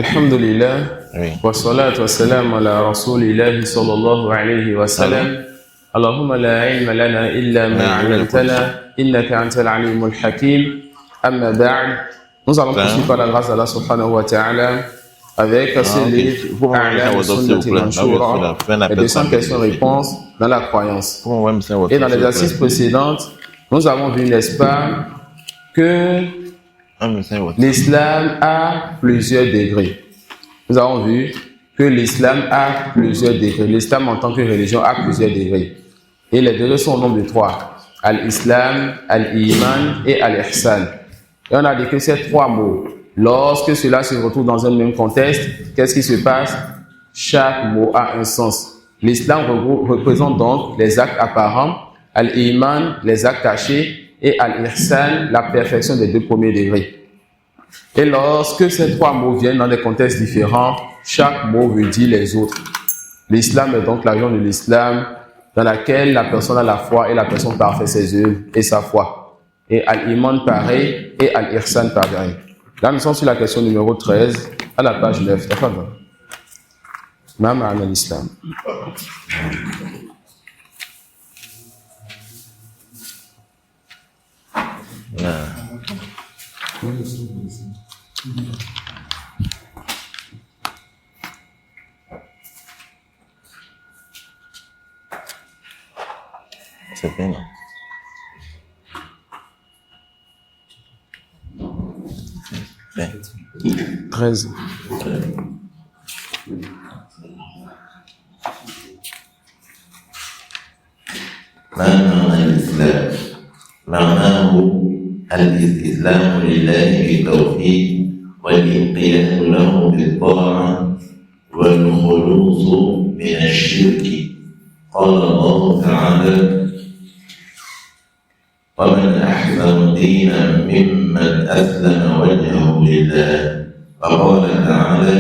Alhamdulillah, Oui. wa salatu wa salam ala rasulillahi sallallahu alayhi wa sallam. Allahumma la ilma lana illa ma 'allamtana innaka antal alimul hakim. Amma ba'd. Nous allons poursuivre par la grâce d'Allah subhanahu wa ta'ala avec ce livre A'lam sunnati manshura et 200 questions-réponses dans la croyance. Et dans les assises précédentes, nous avons vu, n'est-ce pas, que l'islam a plusieurs degrés. Nous avons vu que l'islam a plusieurs degrés. L'islam en tant que religion a plusieurs degrés. Et les degrés sont au nombre de 3. Al-Islam, Al-Iman et Al-Ihsan. Et on a dit que ces 3 mots, lorsque cela se retrouve dans un même contexte, qu'est-ce qui se passe? Chaque mot a un sens. L'islam représente donc les actes apparents, Al-Iman, les actes cachés, et Al-Ihsan, la perfection des 2 premiers degrés. Et lorsque ces 3 mots viennent dans des contextes différents, chaque mot veut dire les autres. L'islam est donc la religion de l'islam dans laquelle la personne a la foi et la personne parfait ses œuvres et sa foi. Et Al-Iman pareil et Al-Ihsan pareil. Là, nous sommes sur la question numéro 13 à la page 9. Ma ma'ana l'islam. C'est bien. 13. معنى الإسلام معناه الاستسلام لله بالتوحيد والانقياد له بالطاعة والخلوص من الشرك. قال الله تعالى: ومن أحسن دينا ممن أسلم وجهه لله. وقال تعالى: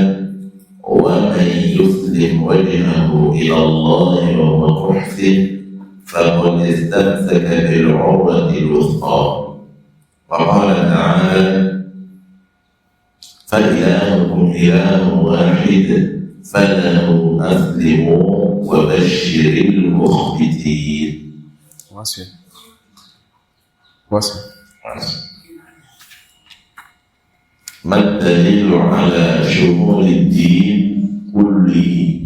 ومن يسلم وجهه إلى الله وهو محسن فقد استمسك بالعروة الوثقى. وقال تعالى: فإلهكم إله واحد فله أسلموا وبشر المخبتين. ما الدليل على شمول الدين كله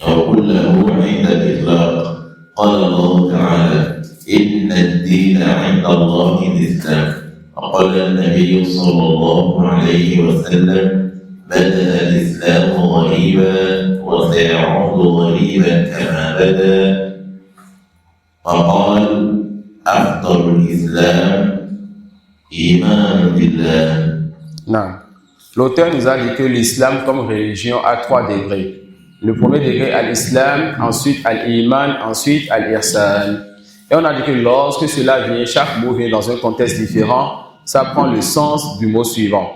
أو كله عند الإطلاق؟ قال الله تعالى: إن الدين عند الله الإسلام. وقال النبي صلى الله عليه وسلم: بدأ الإسلام غريبا وسيعود غريبا كما بدأ. وقال: أفضل الإسلام إيمان بالله. Non. L'auteur nous a dit que l'islam comme religion a 3 degrés. Le premier degré, Al-Islam, ensuite Al-Iman, ensuite Al-Ihsan. Et on a dit que lorsque cela vient, chaque mot vient dans un contexte différent, ça prend le sens du mot suivant.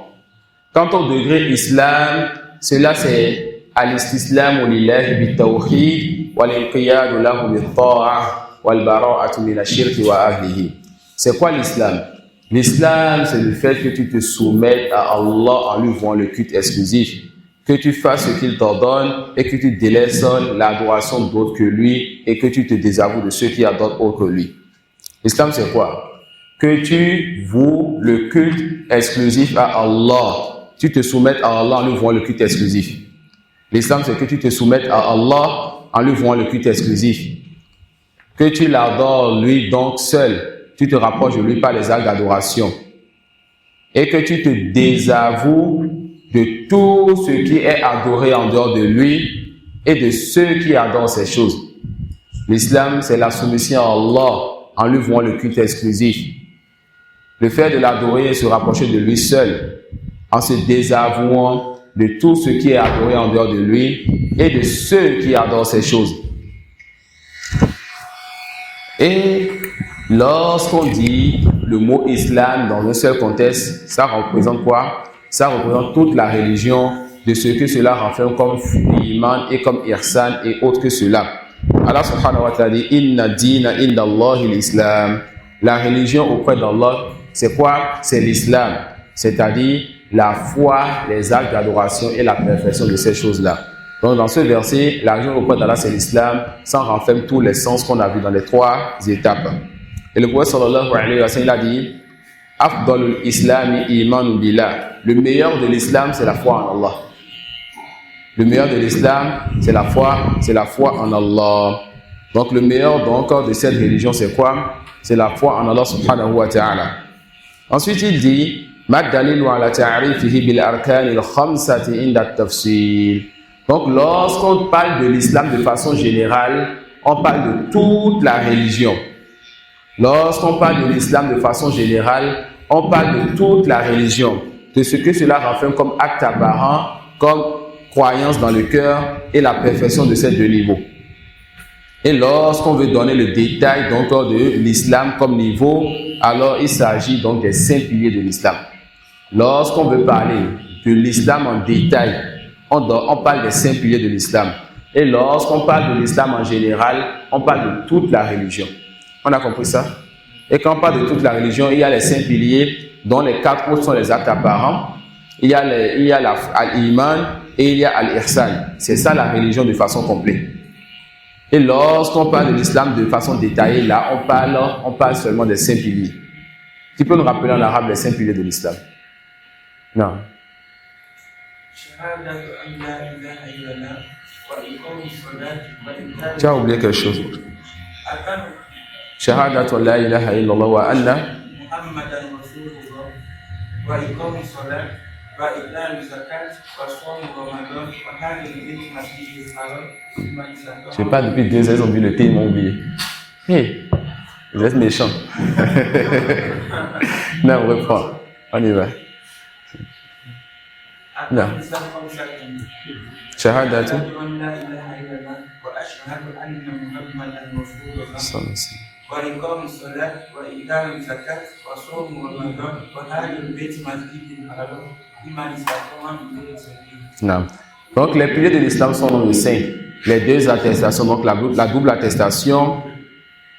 Quant au degré Islam, cela c'est Al-Istislamu lillahi bit-tawhid wal-inqiyadu lahu bit-ta'a wal-bara'atu min ash-shirki wa ahlihi. C'est quoi l'islam? L'islam, c'est le fait que tu te soumettes à Allah en lui vouant le culte exclusif, que tu fasses ce qu'il t'ordonne et que tu délaisses l'adoration d'autres que lui et que tu te désavoues de ceux qui adorent autre que lui. L'islam, c'est quoi? Que tu voues le culte exclusif à Allah. Tu te soumettes à Allah en lui vouant le culte exclusif. L'islam, c'est que tu te soumettes à Allah en lui vouant le culte exclusif. Que tu l'adores lui donc seul. Tu te rapproches de lui par les actes d'adoration. Et que tu te désavoues de tout ce qui est adoré en dehors de lui et de ceux qui adorent ces choses. L'islam, c'est la soumission à Allah en lui vouant le culte exclusif. Le fait de l'adorer et se rapprocher de lui seul, en se désavouant de tout ce qui est adoré en dehors de lui et de ceux qui adorent ces choses. Et lorsqu'on dit le mot islam dans un seul contexte, ça représente quoi? Ça représente toute la religion de ce que cela renferme comme iman et comme ihsan et autre que cela. Allah subhanahu wa ta'ala dit: Inna dina inda Allahi l'islam. La religion auprès d'Allah, c'est quoi? C'est l'islam. C'est-à-dire la foi, les actes d'adoration et la perfection de ces choses-là. Donc dans ce verset, la religion auprès d'Allah c'est l'islam, sans renferme tous les sens qu'on a vus dans les 3 étapes. Et le prophète sallallahu alayhi wa sallam a dit Afdalul islami iman billah. Le meilleur de l'islam c'est la foi en Allah. Le meilleur de l'islam c'est la foi en Allah. Donc le meilleur donc de cette religion c'est quoi? C'est la foi en Allah subhanahu wa ta'ala. Ensuite il dit Ma dalilu ala ta'rifihi bil arkan al khamsati inda at-tafsil. Donc lorsqu'on parle de l'islam de façon générale, on parle de toute la religion. Lorsqu'on parle de l'islam de façon générale, on parle de toute la religion, de ce que cela renferme comme acte apparent, comme croyance dans le cœur et la perfection de ces 2 niveaux. Et lorsqu'on veut donner le détail donc de l'islam comme niveau, alors il s'agit donc des 5 piliers de l'islam. Lorsqu'on veut parler de l'islam en détail, on parle des 5 piliers de l'islam. Et lorsqu'on parle de l'islam en général, on parle de toute la religion. On a compris ça? Et quand on parle de toute la religion, il y a les 5 piliers, dont les 4 autres sont les actes apparents. Il y a l'iman et il y a l'ihsan. C'est ça la religion de façon complète. Et lorsqu'on parle de l'islam de façon détaillée, là, on parle seulement des 5 piliers. Tu peux nous rappeler en arabe les 5 piliers de l'islam? Non. Tu as oublié quelque chose. Shahadatu la ilaha illallah wa anna Muhammadan rasulullah wa iqamis salat wa iqam zakat wa sawm ramadan wa hajj al-bayt masjidil haram. Je sais pas, depuis 2 ans ils ont vu le thé, ils m'ont oublié. Hey, vous êtes méchants. Non, on reprend. On y va. Non. Shahadatu وإقام الصلاة وإيتاء الزكاة وصوم رمضان وحج البيت مسجد الحرام لمن استطاع إليه سبيلا. Non. Donc les piliers de l'islam sont nombre 5. Les 2 attestations, donc la double attestation,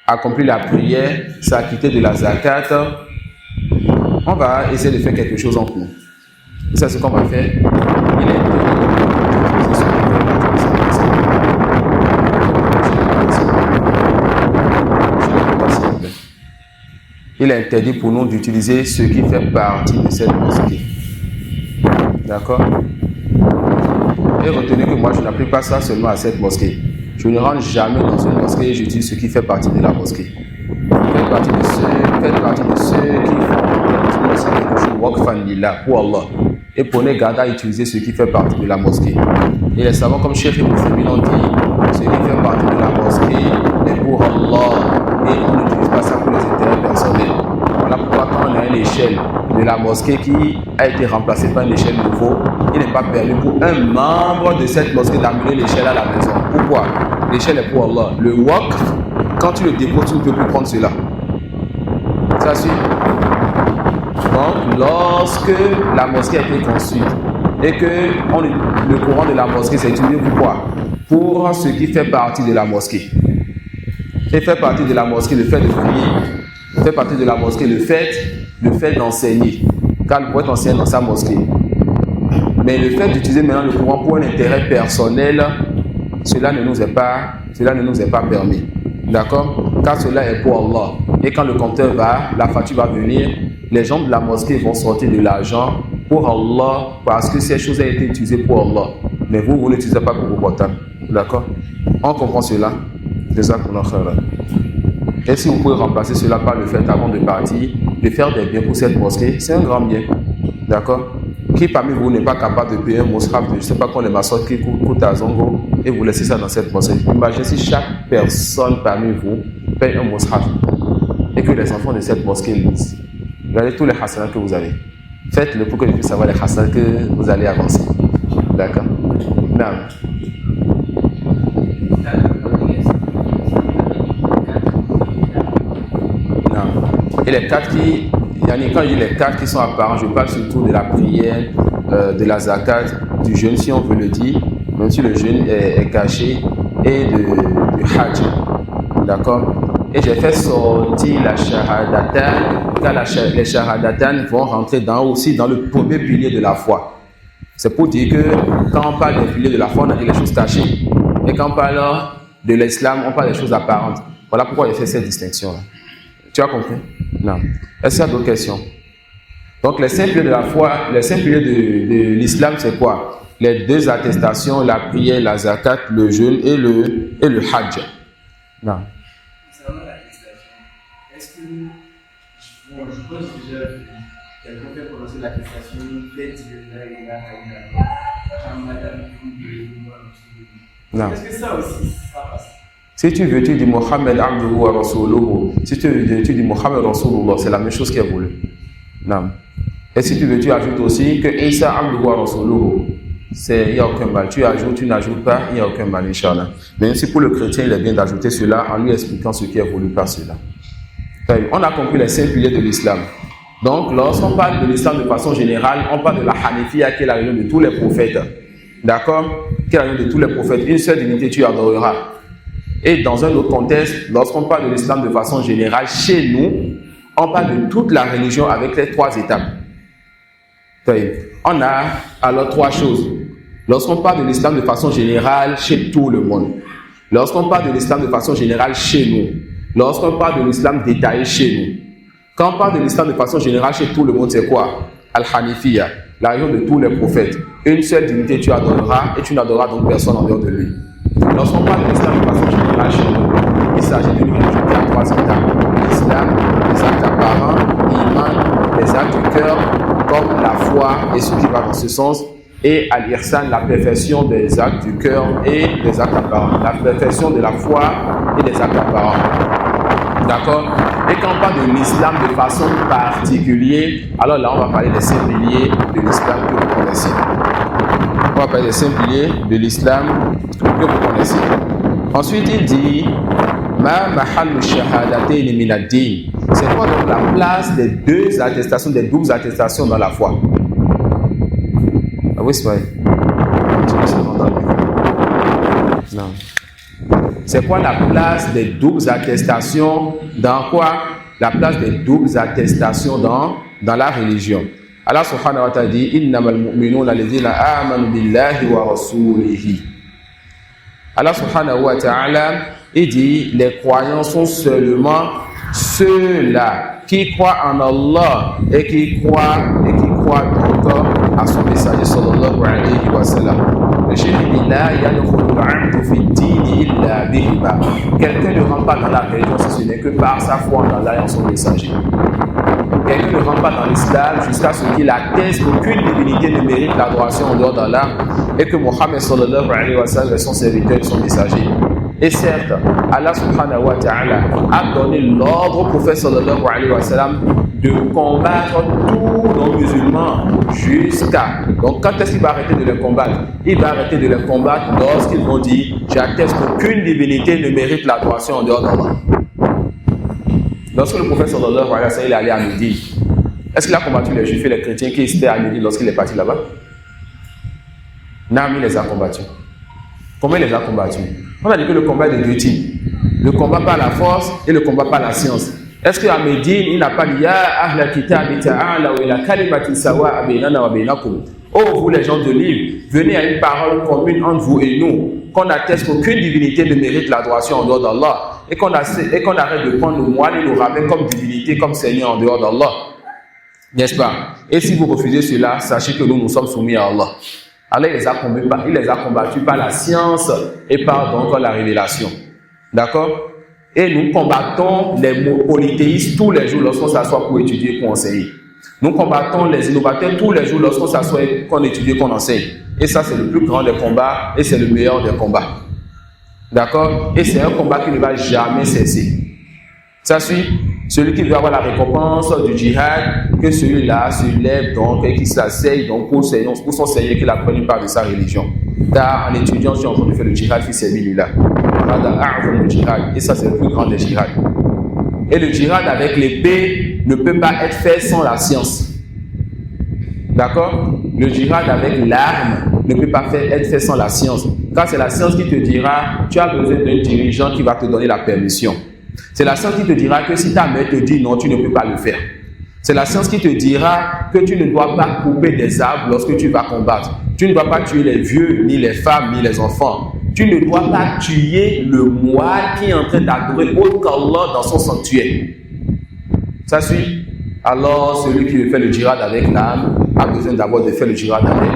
accomplir la prière, s'acquitter de la zakat. On va essayer de faire quelque chose en cours. C'est ce qu'on va faire. Il est interdit pour nous d'utiliser ce qui fait partie de cette mosquée. D'accord? Et retenez que moi, je n'applique pas ça seulement à cette mosquée. Je ne rentre jamais dans une mosquée et j'utilise ce qui fait partie de la mosquée. Faites partie de ceux qui font quelque chose waqfan lillah pour Allah. Et prenez garde à utiliser ce qui fait partie de la mosquée. Et les savants comme Cheikh Ibn Taymiyyah l'ont dit, ce qui fait partie de la mosquée est pour Allah. Et on n'utilise pas ça pour les intérêts personnels. Voilà pourquoi quand on a une échelle de la mosquée qui a été remplacée par une échelle nouveau, il n'est pas permis pour un membre de cette mosquée d'amener l'échelle à la maison. Pourquoi? L'échelle est pour Allah. Le waqf, quand tu le déposes, tu ne peux plus prendre cela. Ça suit. Donc, lorsque la mosquée a été construite et que le courant de la mosquée s'est utilisé pour quoi? Pour ce qui fait partie de la mosquée. Et fait partie de la mosquée le fait de prier, fait partie de la mosquée le fait d'enseigner, car le prophète enseigne dans sa mosquée. Mais le fait d'utiliser maintenant le courant pour un intérêt personnel, cela ne nous est pas permis. D'accord? Car cela est pour Allah. Et quand le compteur la facture va venir, les gens de la mosquée vont sortir de l'argent pour Allah parce que ces choses ont été utilisées pour Allah. Mais vous n'utilisez pas pour vos portables. D'accord? On comprend cela. Et si vous pouvez remplacer cela par le fait avant de partir, de faire des biens pour cette mosquée, c'est un grand bien. D'accord? Qui parmi vous n'est pas capable de payer un mushaf, je ne sais pas quand les maçons qui coûtent à Zongo, et vous laissez ça dans cette mosquée. Imaginez si chaque personne parmi vous paye un mushaf et que les enfants de cette mosquée lisent. Regardez tous les hasanats que vous avez. Faites-le pour que je puisse savoir les hasanats que vous allez avancer. D'accord? Non. Et les 4 quand je dis les 4 qui sont apparents, je parle surtout de la prière, de la zakat, du jeûne si on veut le dire, même si le jeûne est caché, et du hajj. D'accord? Et j'ai fait sortir la shahadata cas, les shahadatan vont rentrer aussi dans le premier pilier de la foi. C'est pour dire que quand on parle des piliers de la foi, on a dit les choses cachées. Et quand on parle de l'islam, on parle des choses apparentes. Voilà pourquoi j'ai fait cette distinction-là. Tu as compris? Non. Est-ce qu'il y a d'autres questions? Donc, les 5 piliers de la foi, les 5 piliers de l'islam, c'est quoi? Les 2 attestations, la prière, la zakat, le jeûne et le hajj. Non. Concernant l'attestation, est-ce que, je pense déjà que quelqu'un fait prononcer l'attestation, fait dire là, Non. Est-ce que ça aussi, ça passe? Si tu veux, tu dis Mohammed Abduhu wa Rasuluhu. Si tu veux, tu dis Mohammed Rasulullah, c'est la même chose qui est voulu. Non. Et si tu veux, tu ajoutes aussi que Isa Abduhu wa Rasuluhu. Il n'y a aucun mal. Tu ajoutes, tu n'ajoutes pas, il n'y a aucun mal, Inch'Allah. Même si pour le chrétien, il est bien d'ajouter cela en lui expliquant ce qui est voulu par cela. On a compris les 5 piliers de l'islam. Donc, lorsqu'on parle de l'islam de façon générale, on parle de la Hanifiya qui est la religion de tous les prophètes. D'accord? Qui est la religion de tous les prophètes. Une seule divinité, tu adoreras. Et dans un autre contexte, lorsqu'on parle de l'islam de façon générale, chez nous, on parle de toute la religion avec les 3 étapes. On a alors 3 choses. Lorsqu'on parle de l'islam de façon générale chez tout le monde, lorsqu'on parle de l'islam de façon générale chez nous, lorsqu'on parle de l'islam détaillé chez nous, quand on parle de l'islam de façon générale chez tout le monde, c'est quoi? Al-Hanifiya, la religion de tous les prophètes. Une seule divinité tu adoreras et tu n'adoreras donc personne en dehors de lui. Lorsqu'on parle de l'islam de façon générale chez nous, il s'agit d'une religion qui a 3 étapes. L'islam, les actes apparents, l'iman, les actes du cœur, comme la foi et ce qui va dans ce sens, et al-ihsan, la perfection des actes du cœur et des actes apparents, la perfection de la foi et des actes apparents. D'accord? Et quand on parle de l'islam de façon particulière, alors là on va parler des 5 piliers de l'islam que vous connaissez. On va parler des 5 piliers de l'islam que vous connaissez. Ensuite il dit Ma mahallu shahadatayn min ad-din. C'est quoi donc la place des 2 attestations, des doubles attestations dans la foi? Ah oui, c'est vrai. Non. C'est quoi la place des doubles attestations dans quoi? La place des doubles attestations dans la religion. Allah subhanahu wa ta'ala dit Innamal mu'minuna alladhina amanu billahi wa rasulihi. Allah subhanahu wa ta'ala il dit les croyants sont seulement ceux-là qui croient en Allah et qui croient encore à son messager sallallahu alayhi wa sallam. Le cheikh dit la yadkhulu al-'abdu fi ad-din illa bihima. Quelqu'un ne rentre pas dans la religion si ce n'est que par sa foi en Allah et en son messager. Quelqu'un ne rentre pas dans l'islam jusqu'à ce qu'il atteste qu'aucune divinité ne mérite l'adoration en dehors d'Allah et que Mohammed sallallahu alayhi wa sallam est son serviteur et son messager. Et certes, Allah subhanahu wa ta'ala a donné l'ordre au prophète sallallahu alayhi wa sallam de combattre tous nos musulmans jusqu'à... Donc quand est-ce qu'il va arrêter de les combattre? Il va arrêter de les combattre lorsqu'ils vont dire « J'atteste qu'aucune divinité ne mérite l'adoration en dehors d'Allah ». Lorsque le prophète sallallahu alayhi wa sallam est allé à Médine, est-ce qu'il a combattu les juifs et les chrétiens qui étaient à Médine lorsqu'il est parti là-bas? Non, il les a combattus. Comment il les a combattus? On a dit que le combat est de 2 types. Le combat par la force et le combat par la science. Est-ce qu'à Médine, il n'a pas dit « Ya ahl kitabi ta'ala wa ila kalimatin sawa'a baynana wa baynakum » Oh, vous les gens de livre, venez à une parole commune entre vous et nous, qu'on atteste qu'aucune divinité ne mérite l'adoration en dehors d'Allah, et qu'on arrête de prendre nos moines et nos rabbins comme divinité, comme Seigneur en dehors d'Allah. N'est-ce pas? Et si vous refusez cela, sachez que nous sommes soumis à Allah. Allah il les a combattus par la science et par donc la révélation. D'accord? Et nous combattons les polythéistes tous les jours lorsqu'on s'assoit pour étudier, pour enseigner. Nous combattons les innovateurs tous les jours lorsqu'on s'assoit, qu'on étudie, qu'on enseigne. Et ça, c'est le plus grand des combats et c'est le meilleur des combats. D'accord? Et c'est un combat qui ne va jamais cesser. Ça suit, celui qui veut avoir la récompense du djihad, que celui-là se lève donc et qui s'asseye donc pour son Seigneur, qu'il apprenne une part de sa religion. Car en étudiant, je suis en train de faire le djihad fi sabilillah. Et ça, c'est le plus grand des djihad. Et le djihad avec l'épée ne peut pas être fait sans la science. D'accord? Le djihad avec l'arme ne peut pas être fait sans la science. Car c'est la science qui te dira, tu as besoin d'un dirigeant qui va te donner la permission. C'est la science qui te dira que si ta mère te dit non, tu ne peux pas le faire. C'est la science qui te dira que tu ne dois pas couper des arbres lorsque tu vas combattre. Tu ne dois pas tuer les vieux, ni les femmes, ni les enfants. Tu ne dois pas tuer le moine qui est en train d'adorer autre qu'Allah dans son sanctuaire. Ça suit. Alors, celui qui fait le djihad avec l'âme a besoin d'abord de faire le djihad avec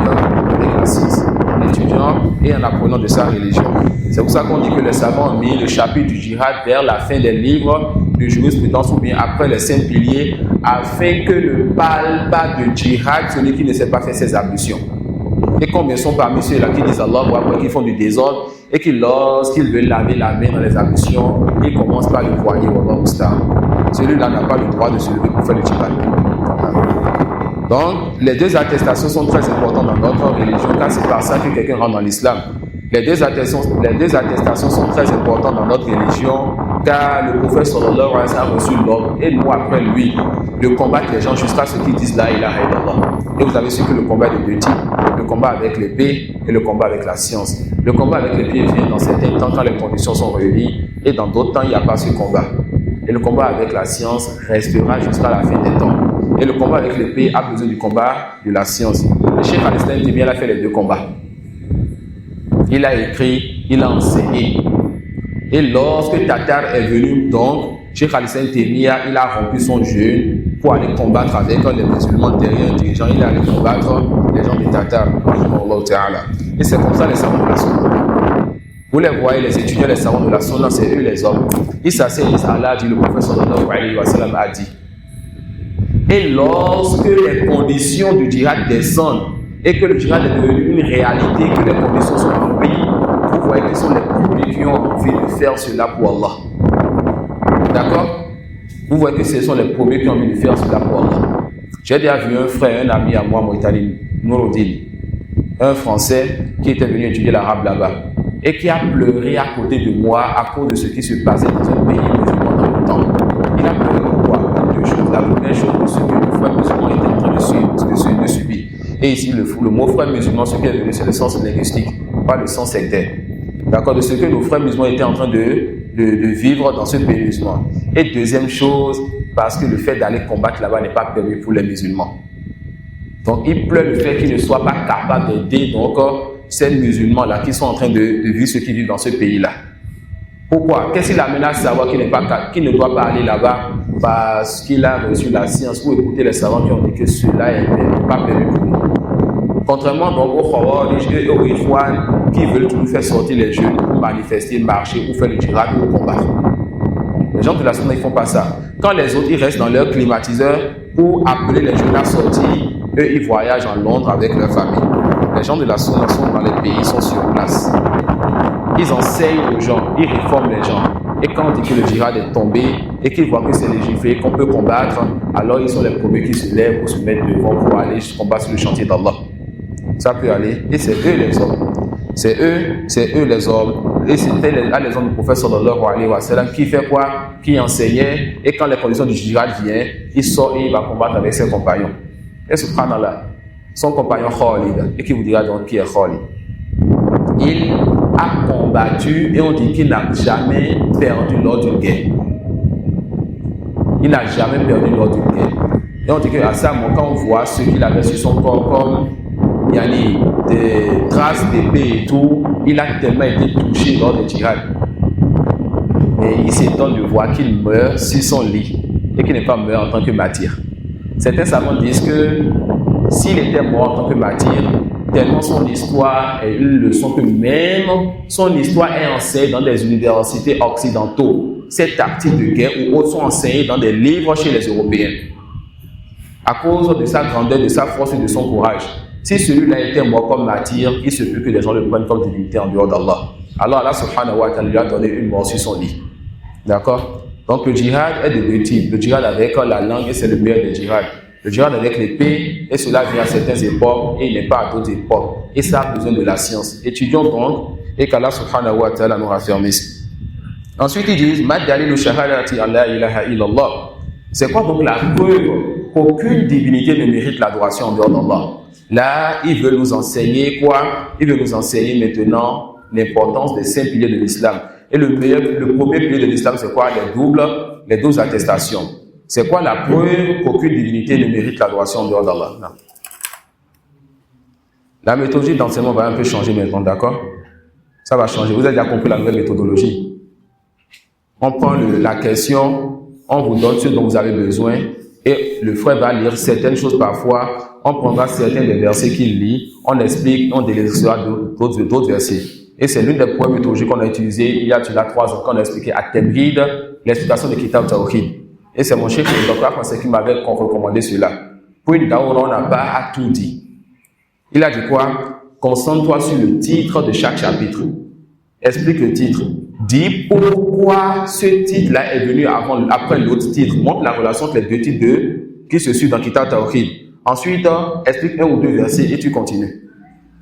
la science, en étudiant et en apprenant de sa religion. C'est pour ça qu'on dit que les savants ont mis le chapitre du djihad vers la fin des livres de jurisprudence ou bien après les 5 piliers, afin que ne parle pas de djihad celui qui ne sait pas faire ses ablutions. Et combien sont parmi ceux-là qui disent Allah ou après qui font du désordre et qui, lorsqu'ils veulent laver la main dans les ablutions, ils commencent par le croyer au Allah Oustar. Celui-là n'a pas le droit de se lever pour faire le djihad. Donc, les 2 attestations sont très importantes dans notre religion, car c'est par ça que quelqu'un rentre dans l'islam. Les deux attestations sont très importantes dans notre religion, car le prophète sallallahu alayhi wa sallam a reçu l'ordre, et nous après lui, de combattre les gens jusqu'à ce qu'ils disent la ilaha illallah. Et vous avez su que le combat est de 2 types, le combat avec l'épée et le combat avec la science. Le combat avec l'épée vient dans certains temps quand les conditions sont réunies, et dans d'autres temps il n'y a pas ce combat. Et le combat avec la science restera jusqu'à la fin des temps. Et le combat avec l'épée a besoin du combat de la science. Le Cheikh Al-Islam Taymiyya a fait les 2 combats. Il a écrit, il a enseigné. Et lorsque Tatar est venu, donc, Cheikh Al-Islam Taymiyya, il a rempli son jeûne pour aller combattre avec les musulmans derrière un dirigeant. Il est allé combattre les gens du Tatar. Et c'est comme ça les savants de la Sunna. Vous les voyez, les étudiants, les savants de la Sunna, c'est eux les hommes. Ils s'asseyent, ils disent Allah, dit le prophète sallallahu alayhi wa sallam a dit. Et lorsque les conditions du djihad descendent et que le djihad est devenu une réalité, que les conditions sont remplies, vous voyez que ce sont les premiers qui ont envie de faire cela pour Allah. D'accord? Vous voyez que ce sont les premiers qui ont envie de faire cela pour Allah. J'ai déjà vu un frère, un ami à moi, Moïtali Nouroudine, un Français qui était venu étudier l'arabe là-bas et qui a pleuré à côté de moi à cause de ce qui se passait dans un pays musulman dans le temps. Il a pleuré pourquoi? 2 choses. La première chose, c'est ce que le frère musulman était en train de subir. Et ici, le mot frère musulman, ce qui est venu, c'est le sens linguistique, pas le sens sectaire. D'accord? De ce que nos frères musulmans étaient en train de vivre dans ce pays musulman. Et deuxième chose, parce que le fait d'aller combattre là-bas n'est pas permis pour les musulmans. Donc, il pleure le fait qu'ils ne soient pas capables d'aider donc ces musulmans-là qui sont en train de vivre ceux qui vivent dans ce pays-là. Pourquoi? Qu'est-ce qui l'amène à savoir qu'il ne doit pas aller là-bas? Parce qu'il a reçu la science ou écouté les savants qui ont dit que cela n'est pas permis pour nous. Contrairement donc aux Khawarij et aux Ikhwan qui veulent toujours faire sortir les jeunes pour manifester, marcher, ou faire le djihad ou combattre. Les gens de la Sunna, ils ne font pas ça. Quand les autres, ils restent dans leur climatiseur pour appeler les jeunes à sortir, eux, ils voyagent en Londres avec leur famille. Les gens de la Sunna sont dans les pays, ils sont sur place. Ils enseignent aux gens, ils réforment les gens. Et quand on dit que le djihad est tombé et qu'ils voient que c'est légiféré, qu'on peut combattre, alors ils sont les premiers qui se lèvent pour se mettre devant pour aller combattre sur le chantier d'Allah. Ça peut aller. Et c'est eux les hommes. C'est eux les hommes. Et c'était les hommes du prophète sallallahu alayhi wa sallam qui fait quoi? Qui enseignait. Et quand les conditions du djihad viennent, il sort et il va combattre avec ses compagnons. Et subhanallah, son compagnon Khalid. Et qui vous dira donc qui est Khalid? Il a combattu et on dit qu'il n'a jamais perdu lors d'une guerre. Il n'a jamais perdu lors d'une guerre. Et on dit qu'à ça, quand on voit ce qu'il avait sur son corps comme il y a des traces d'épée et tout, il a tellement été touché lors du djihad. Et il s'étonne de voir qu'il meurt sur son lit et qu'il n'est pas mort en tant que martyr. Certains savants disent que s'il était mort en tant que martyr, tellement son histoire est une leçon que même son histoire est enseignée dans des universités occidentaux. Ces tactiques de guerre ou autres sont enseignées dans des livres chez les Européens. À cause de sa grandeur, de sa force et de son courage. Si celui-là était mort comme martyr, il se peut que les gens le prennent comme divinité en dehors d'Allah. Alors Allah subhanahu wa ta'ala lui a donné une mort sur son lit. D'accord? Donc le djihad est de 2 types. Le djihad avec la langue, et c'est le meilleur des djihad. Le djihad avec l'épée, et cela vient à certaines époques, et il n'est pas à d'autres époques. Et ça a besoin de la science. Étudions donc, et qu'Allah subhanahu wa ta'ala nous raffermisse. Ensuite, ils disent, Mad dalilu shahadati an la ilaha illallah. C'est quoi donc la preuve qu'aucune divinité ne mérite l'adoration en dehors d'Allah? Là, ils veulent nous enseigner quoi? Ils veulent nous enseigner maintenant l'importance des 5 piliers de l'islam. Et le premier pilier de l'islam, c'est quoi? Les 12 attestations. C'est quoi la preuve qu'aucune divinité ne mérite l'adoration en dehors d'Allah? Non. La méthodologie d'enseignement va un peu changer maintenant, d'accord? Ça va changer. Vous avez déjà compris la nouvelle méthodologie. On prend la question, on vous donne ce dont vous avez besoin et le frère va lire certaines choses parfois. On prendra certains des versets qu'il lit, on explique, on délaissera d'autres versets. Et c'est l'une des premières méthodologies qu'on a utilisées il y a 3 ans, qu'on a expliqué à Temrid, l'explication de Kitab Tawhid. Et c'est mon chef, le docteur Français, qui m'avait recommandé cela. Pour une daoura, on n'a pas à tout dire. Il a dit quoi? Concentre-toi sur le titre de chaque chapitre. Explique le titre. Dis pourquoi ce titre-là est venu après l'autre titre. Montre la relation entre les deux titres qui se suivent dans Kitab Tawhid. Ensuite, explique 1 ou 2 versets et tu continues.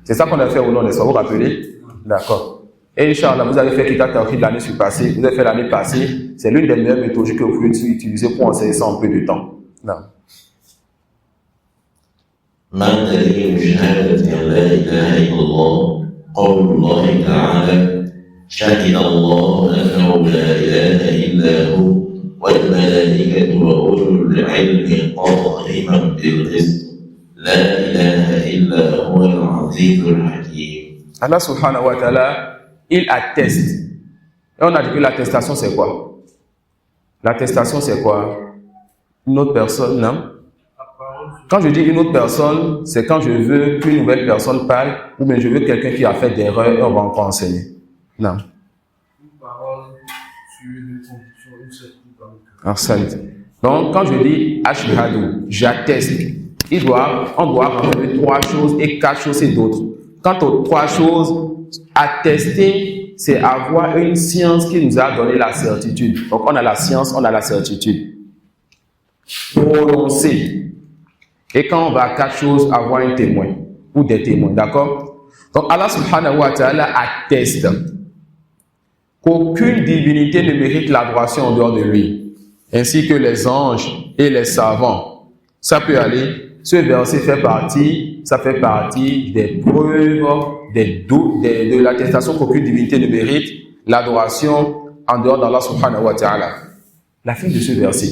C'est ça qu'on a fait au nom des soirs. Vous vous rappelez? D'accord. Et Inch'Allah, vous avez fait Kitab Tawhid l'année passée, vous avez fait l'année passée. C'est l'une des meilleures méthodologies que vous pouvez utiliser pour enseigner ça en peu de temps. Non. ما دليل شهادة أن لا إله إلا الله؟ قول الله تعالى: شهد الله أنه لا إله إلا هو والملائكة وأولو العلم قائما بالقسط لا إله إلا هو العزيز الحكيم. Allah subhanahu wa ta'ala, il atteste. Et on a dit que l'attestation c'est quoi? L'attestation c'est quoi? Une autre personne, non? Quand je dis une autre personne, c'est quand je veux qu'une nouvelle personne parle ou bien je veux quelqu'un qui a fait des erreurs et on va encore enseigner. Non. Une parole sur une seule Enceinte. Donc, quand je dis ashhadu, j'atteste, on doit ramener 3 choses et 4 choses et d'autres. Quant aux 3 choses, attester, c'est avoir une science qui nous a donné la certitude. Donc, on a la science, on a la certitude. Prononcer. Et quand on va à 4 choses, avoir un témoin ou des témoins, d'accord? Donc Allah subhanahu wa ta'ala atteste qu'aucune divinité ne mérite l'adoration en dehors de lui, ainsi que les anges et les savants. Ça peut aller, ce verset fait partie des preuves, de l'attestation qu'aucune divinité ne mérite l'adoration en dehors d'Allah subhanahu wa ta'ala. La fin de ce verset,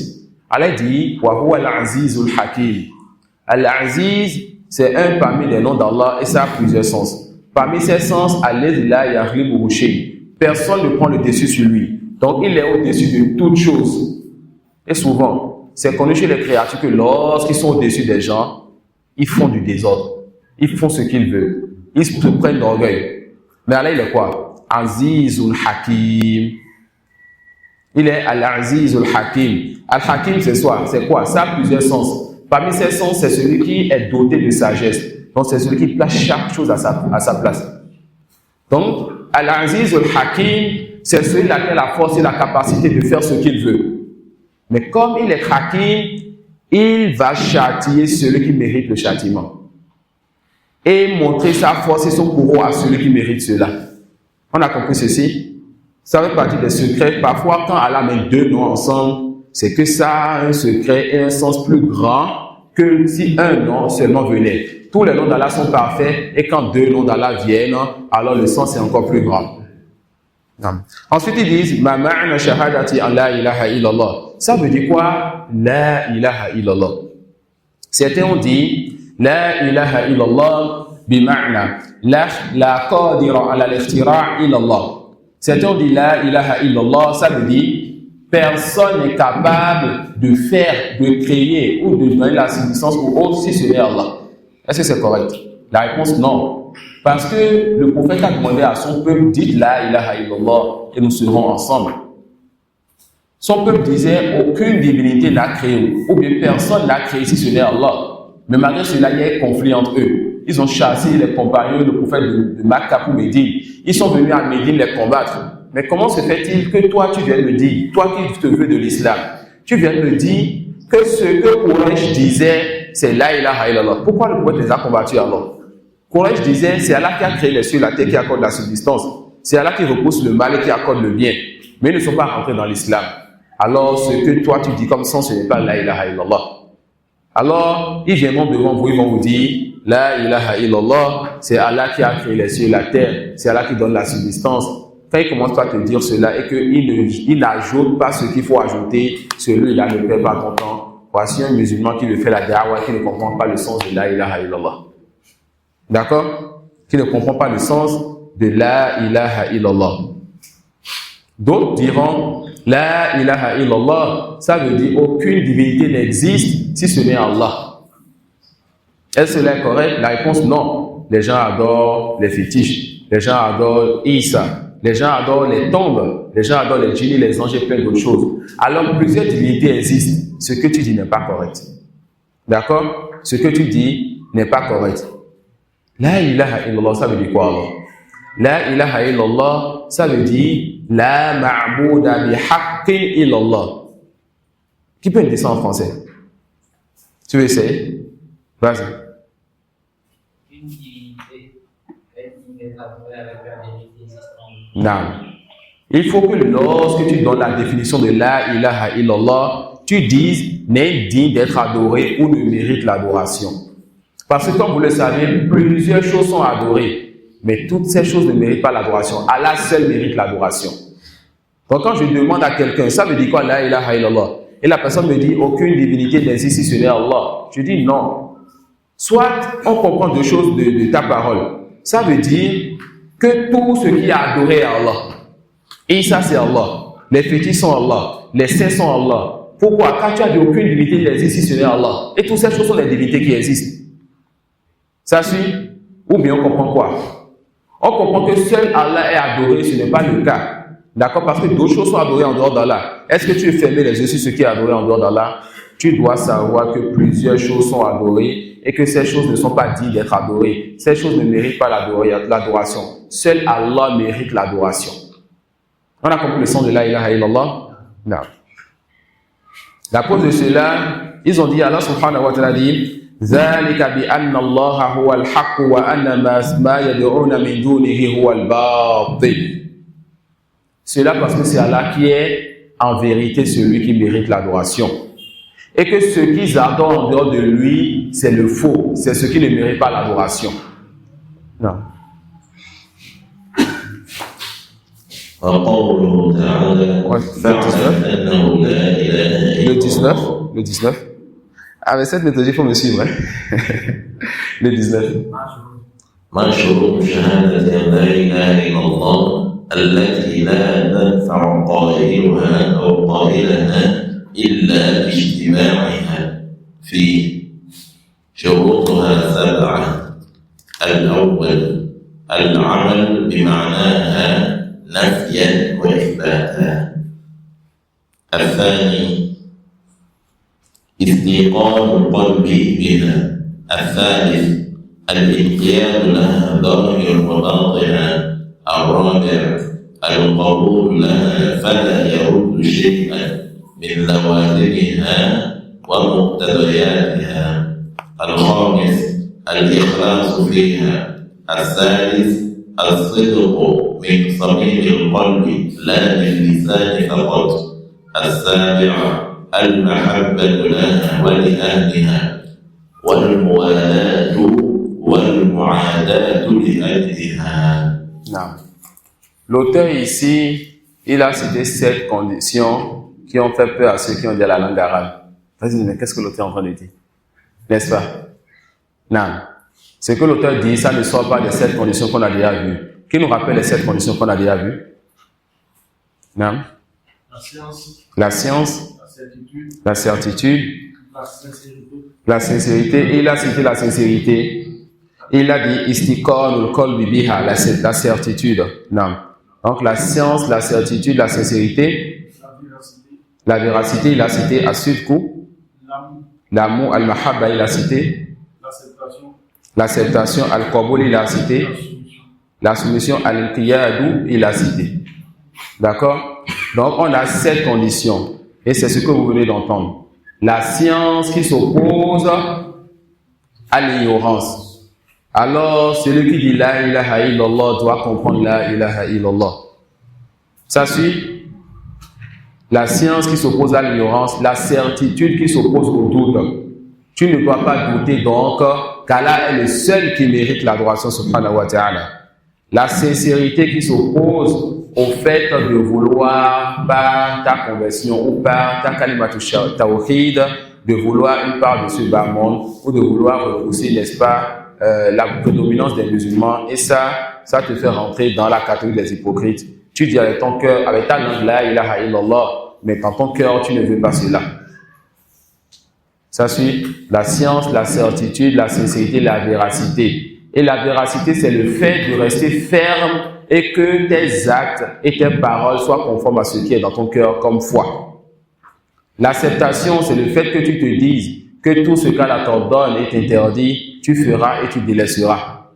Allah dit « Wa huwa al-azizul hakim ». Al-Aziz, c'est un parmi les noms d'Allah et ça a plusieurs sens. Parmi ces sens, personne ne prend le dessus sur lui. Donc, il est au-dessus de toutes choses. Et souvent, c'est connu chez les créatures que lorsqu'ils sont au-dessus des gens, ils font du désordre. Ils font ce qu'ils veulent. Ils se prennent d'orgueil. Mais Allah, il est quoi? Azizul Hakim. Il est Al-Azizul Hakim. Al-Hakim, c'est quoi? Ça a plusieurs sens. Parmi ces sens, c'est celui qui est doté de sagesse. Donc, c'est celui qui place chaque chose à sa place. Donc, Al-Aziz al-Hakim, c'est celui qui a la force et la capacité de faire ce qu'il veut. Mais comme il est Hakim, il va châtier celui qui mérite le châtiment. Et montrer sa force et son courroux à celui qui mérite cela. On a compris ceci? Ça fait partie des secrets. Parfois, quand Allah met 2 noms ensemble, c'est que ça a un secret et un sens plus grand que si un nom seulement venait. Tous les noms d'Allah sont parfaits et quand 2 noms d'Allah viennent, alors le sens est encore plus grand. Ensuite, ils disent « Ma ma'na shahadati an la ilaha illallah ». Ça veut dire quoi? La ilaha illallah. Certains ont dit « La ilaha illallah bima'na la qadira ala al-iftira' illallah ». Certains ont dit « La ilaha illallah », ça veut dire personne n'est capable de créer ou de donner la subsistance ou autre si ce n'est Allah. Est-ce que c'est correct? La réponse non. Parce que le prophète a demandé à son peuple, dites la ilaha illallah et nous serons ensemble. Son peuple disait, aucune divinité n'a créé, ou bien personne n'a créé si ce n'est Allah. Mais malgré cela, il y a un conflit entre eux. Ils ont chassé les compagnons du prophète de Makka pour Médine. Ils sont venus à Médine les combattre. Mais comment se fait-il que toi, tu viens me dire, toi qui te veux de l'islam, tu viens me dire que ce que Quraysh disait, c'est la ilaha illallah. Pourquoi le prophète les a combattus alors? Quraysh disait, c'est Allah qui a créé les cieux et la terre qui accorde la subsistance. C'est Allah qui repousse le mal et qui accorde le bien. Mais ils ne sont pas rentrés dans l'islam. Alors, ce que toi tu dis comme ça, ce n'est pas la ilaha illallah. Alors, ils viendront devant vous, ils vont vous dire, la ilaha illallah, c'est Allah qui a créé les cieux et la terre, c'est Allah qui donne la subsistance. quand il commence par te dire cela et qu'il n'ajoute pas ce qu'il faut ajouter, celui-là ne perd pas ton temps. Voici un musulman qui veut faire la da'wah, qui ne comprend pas le sens de la ilaha illallah. D'accord? Qui ne comprend pas le sens de la ilaha illallah. D'autres diront, la ilaha illallah, ça veut dire aucune divinité n'existe si ce n'est Allah. Est-ce que cela est correct? La réponse, non. Les gens adorent les fétiches. Les gens adorent Isa. Les gens adorent les tombes. Les gens adorent les djinns, les anges et plein d'autres choses. Alors, plusieurs divinités existent. Ce que tu dis n'est pas correct. D'accord? Ce que tu dis n'est pas correct. La ilaha illallah, ça veut dire quoi alors? La ilaha illallah, ça veut dire la ma'bouda bi haqqin illallah. Qui peut me dire ça en français? Tu veux essayer? Vas-y. Une divinité est adorée avec la vérité existante. Non. Il faut que lorsque tu donnes la définition de la ilaha illallah, tu dises n'est digne d'être adoré ou ne mérite l'adoration. Parce que comme vous le savez, plusieurs choses sont adorées. Mais toutes ces choses ne méritent pas l'adoration. Allah seul mérite l'adoration. Donc quand je demande à quelqu'un, ça veut dire quoi la ilaha illallah? Et la personne me dit, aucune divinité n'existe si ce n'est Allah. Je dis non. Soit on comprend deux choses de ta parole. Ça veut dire que tout ce qui est adoré est Allah. Isa c'est Allah. Les fétiches sont Allah. Les saints sont Allah. Pourquoi? Quand tu as dit aucune divinité n'existe si ce n'est Allah. Et toutes ces choses sont des divinités qui existent. Ça suit? Ou bien on comprend quoi? On comprend que seul Allah est adoré, ce n'est pas le cas. D'accord? Parce que d'autres choses sont adorées en dehors d'Allah. Est-ce que tu es fermé les yeux sur ce qui est adoré en dehors d'Allah? Tu dois savoir que plusieurs choses sont adorées et que ces choses ne sont pas dignes d'être adorées. Ces choses ne méritent pas l'adoration. Seul Allah mérite l'adoration. On a compris le sens de la ilaha illallah? Non. À cause de cela, ils ont dit, Allah subhanahu wa ta'ala dit, ذلك بأن الله هو الحق وأن ما يدعون من دونه هو الباطل. Cela parce que c'est Allah qui est en vérité celui qui mérite l'adoration. Et que ce qu'ils adorent en dehors de lui, c'est le faux. C'est ce qui ne mérite pas l'adoration. Non. وقوله تعالى فاعلم أنه لا إله إلا الله. Le 19. Avec cette méthode, il faut me suivre. Le 19. ما شروط شهادة أن لا إله إلا الله التي لا تنفع قائلها أو قائلها إلا باجتماعها فيه. شروطها 7. الأول العمل بمعناها نفيا وإثباتا. الثاني استيقان القلب بها. الثالث الانقياد لها ظاهرا وباطنا. الرابع القبول لها فلا يرد شيئا من لوازمها ومقتضياتها. الخامس الإخلاص فيها. السادس الصدق من صميم القلب لا من اللسان فقط. السابع المحبة لها ولأهلها والموالاة والمعاداة لأجلها. Non. L'auteur ici, il a cité 7 conditions qui ont fait peur à ceux qui ont dit la langue arabe. Vas-y, mais qu'est-ce que l'auteur est en train de dire? N'est-ce pas? Non. Ce que l'auteur dit, ça ne sort pas des 7 conditions qu'on a déjà vues. Qui nous rappelle les 7 conditions qu'on a déjà vues? Non. La science. La certitude. La sincérité. Et il a cité la sincérité. Il a dit istiqanul qalbi biha, la certitude. Non. Donc la science, la certitude, la sincérité, la véracité, il a cité as-sidqu, l'amour, al-mahabba, il a cité l'acceptation, al-qabul, il a cité la soumission, al-qiyadu, il a cité. D'accord? Donc on a 7 conditions et c'est ce que vous venez d'entendre. La science qui s'oppose à l'ignorance. Alors, celui qui dit la ilaha illallah doit comprendre la ilaha illallah. Ça suit? La science qui s'oppose à l'ignorance, la certitude qui s'oppose au doute. Tu ne dois pas douter donc qu'Allah est le seul qui mérite l'adoration subhanahu wa ta'ala. La sincérité qui s'oppose au fait de vouloir, par ta conversion ou par ta kalimatu tawhid, de vouloir une part de ce bas monde ou de vouloir repousser, n'est-ce pas, la prédominance des musulmans. Et ça te fait rentrer dans la catégorie des hypocrites. Tu dis avec ton cœur, avec ta langue, la ilaha illallah, mais dans ton cœur, tu ne veux pas cela. Ça suit la science, la certitude, la sincérité, la véracité. Et la véracité, c'est le fait de rester ferme et que tes actes et tes paroles soient conformes à ce qui est dans ton cœur comme foi. L'acceptation, c'est le fait que tu te dises que tout ce qu'Allah t'ordonne est interdit, tu feras et tu délaisseras.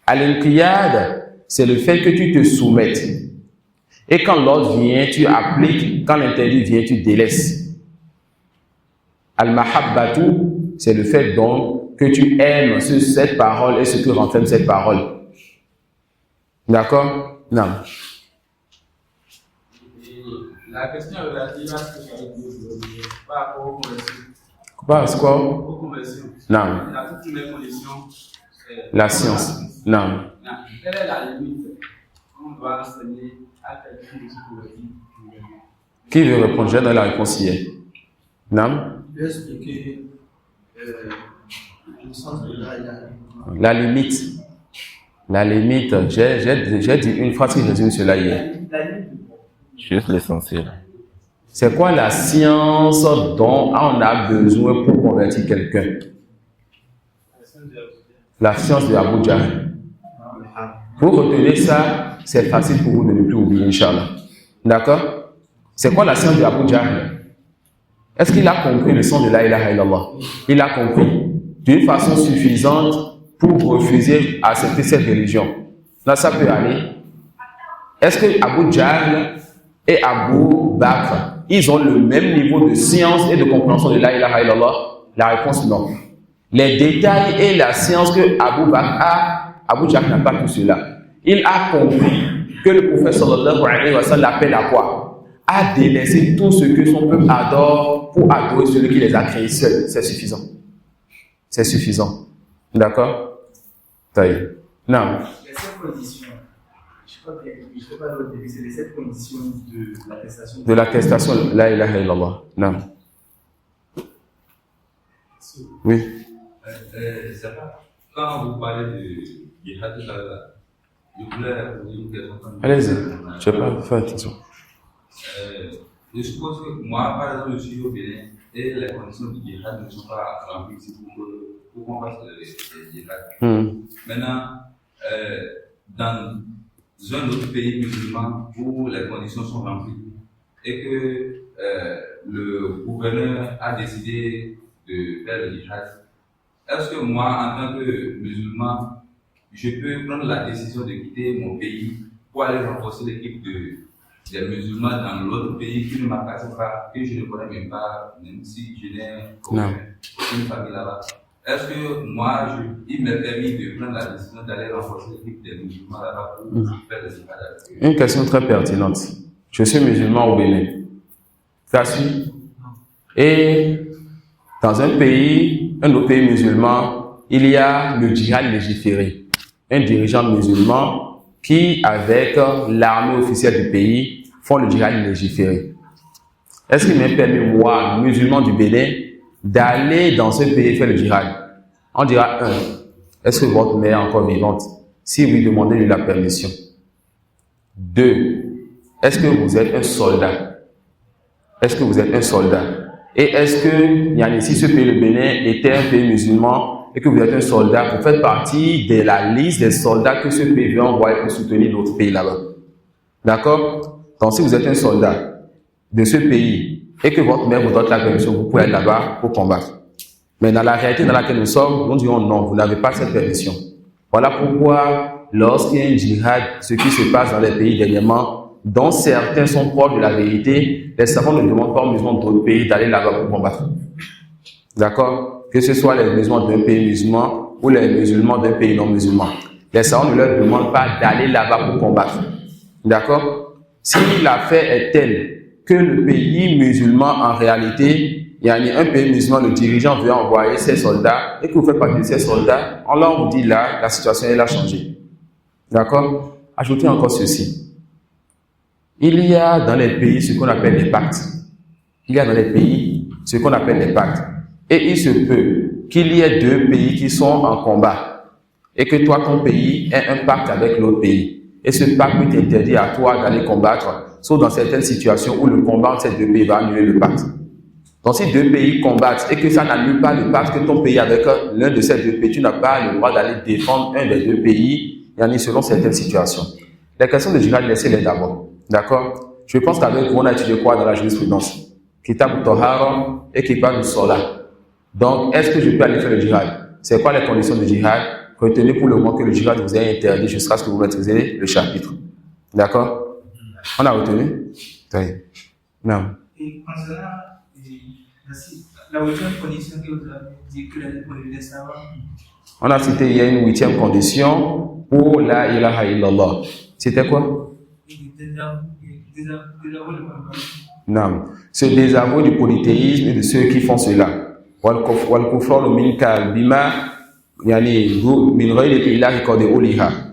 Al-inqiyad, c'est le fait que tu te soumettes. Et quand l'ordre vient, tu appliques. Quand l'interdit vient, tu délaisses. Al-mahabbatu, c'est le fait donc que tu aimes cette parole et ce que renferme cette parole. D'accord? Non. La question relative à ce que j'avais dit par rapport aux conversions. Quoi? C'est quoi? Aux conversions. Non. Il y a toutes les conditions. La science. Non. Quelle est la limite qu'on doit enseigner à quelqu'un qui se convertit? Qui veut répondre? J'ai dans la réponse hier. Non? Je vais expliquer le sens de la ilaha. La limite. La limite. J'ai dit une phrase qui résume cela hier. Juste l'essentiel. C'est quoi la science dont on a besoin pour convertir quelqu'un? La science de Abu Jahl. Vous retenez ça, c'est facile pour vous de ne plus oublier, Inch'Allah. D'accord? C'est quoi la science de Abu Jahl? Est-ce qu'il a compris le sens de la ilaha illallah? Il a compris d'une façon suffisante pour refuser à accepter cette religion. Là, ça peut aller. Est-ce que Abu Jahl et Abu Bakr, ils ont le même niveau de science et de compréhension de la ilaha illallah? La réponse non. Les détails et la science que Abu Bakr a, Abu Jahl n'a pas tout cela. Il a compris que le prophète sallallahu alayhi wa sallam l'appelle à quoi? À délaisser tout ce que son peuple adore pour adorer celui qui les a créés seuls. C'est suffisant. C'est suffisant. D'accord? Taïe. Non. Les 7 conditions, je crois que je ne sais pas au début, c'est les 7 conditions de l'attestation. De l'attestation, la ilaha illallah. Non. Oui. C'est pas. Quand vous parlez de jihad, je voulais poser une question. Allez-y. Je ne vais pas faire attention. Je suppose que moi, par exemple, je suis au Bénin et les conditions du djihad ne sont pas remplies pour qu'on fasse le djihad. Maintenant, dans un autre pays musulman où les conditions sont remplies et que le gouverneur a décidé de faire le djihad, est-ce que moi, en tant que musulman, je peux prendre la décision de quitter mon pays pour aller renforcer l'équipe des musulmans dans l'autre pays qui ne m'appartient pas, que je ne connais même pas, même si je n'ai aucune famille là-bas? Est-ce que moi, il m'est permis de prendre la décision d'aller renforcer l'équipe des musulmans là-bas pour faire des djihad? Une question très pertinente. Je suis musulman au Bénin. Ça suit. Et dans un pays, un autre pays musulman, il y a le djihad légiféré. Un dirigeant musulman qui, avec l'armée officielle du pays, font le djihad légiféré. Est-ce qu'il m'est permis, moi, musulman du Bénin, d'aller dans ce pays faire le djihad? On dira, est-ce que votre mère est encore vivante? Si oui, demandez-lui la permission. 2, est-ce que vous êtes un soldat? Est-ce que vous êtes un soldat? Et est-ce que, si ce pays, le Bénin, était un pays musulman et que vous êtes un soldat, vous faites partie de la liste des soldats que ce pays veut envoyer pour soutenir d'autres pays là-bas? D'accord? Donc, si vous êtes un soldat de ce pays et que votre mère vous donne la permission, vous pouvez aller là-bas pour combattre. Mais dans la réalité dans laquelle nous sommes, nous dirons non, vous n'avez pas cette permission. Voilà pourquoi, lorsqu'il y a un djihad, ce qui se passe dans les pays dernièrement, dont certains sont proches de la vérité, les savants ne demandent pas aux musulmans d'autres pays d'aller là-bas pour combattre. D'accord? Que ce soit les musulmans d'un pays musulman ou les musulmans d'un pays non musulman. Les savants ne leur demandent pas d'aller là-bas pour combattre. D'accord? Si l'affaire est telle que le pays musulman, en réalité, il y a un pays musulman, le dirigeant veut envoyer ses soldats et que vous faites partie de ces soldats, on leur vous dit là, la situation elle a changé. D'accord? Ajoutez encore ceci. Il y a dans les pays ce qu'on appelle des pactes. Il y a dans les pays ce qu'on appelle des pactes. Et il se peut qu'il y ait deux pays qui sont en combat et que toi, ton pays, ait un pacte avec l'autre pays. Et ce pacte peut t'interdire à toi d'aller combattre, sauf dans certaines situations où le combat entre ces deux pays va annuler le pacte. Donc si deux pays combattent et que ça n'annule pas le pacte que ton pays avec l'un de ces deux pays, tu n'as pas le droit d'aller défendre un des deux pays, il y en a selon certaines situations. La question de djihad, laissez-les d'abord. D'accord? Je pense qu'avec vous, on a étudié quoi dans la jurisprudence? Kitab Tahara et Kitab al-Salah. Donc, est-ce que je peux aller faire le djihad? C'est quoi les conditions de djihad? Retenez pour le moment que le djihad vous est interdit jusqu'à ce que vous maîtrisez le chapitre. D'accord? On a retenu? Oui. Non. Et concernant la huitième condition que vous avez dit que les savants. On a cité, il y a une huitième condition pour la ilaha illallah. C'était quoi? Non. Ce désaveu du polythéisme et de ceux qui font cela.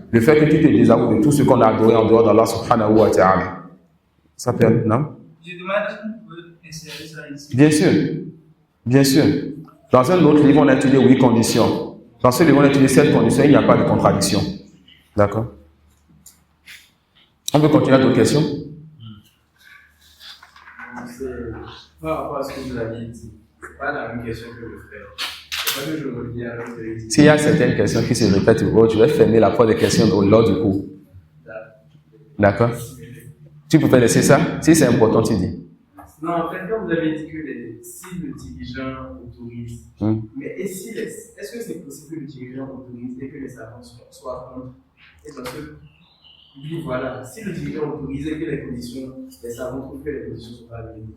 Le fait que tu te désavoues de tout ce qu'on a adoré en dehors d'Allah subhanahu wa ta'ala. Ça peut, non? Je demande si vous pouvez insérer ça ici. Bien sûr. Bien sûr. Dans un autre livre, on a étudié 8 conditions. Dans ce livre, on a étudié 7 conditions, il n'y a pas de contradiction. D'accord? On peut continuer à d'autres questions? C'est par rapport à ce que vous avez dit. Pas la même question que le frère. C'est pas que je reviens à l'autre. S'il y a certaines questions qui se répètent, je vais fermer la porte des questions lors du cours. D'accord? Tu peux laisser ça? Si c'est important, tu dis. Non, en fait, quand vous avez dit que si le dirigeant autorise, mais est-ce que c'est possible que le dirigeant autorise et que les savants soient contre? Et parce que, oui, voilà, si le dirigeant autorise et que les conditions, les savants trouvent que les conditions sont pas réunies.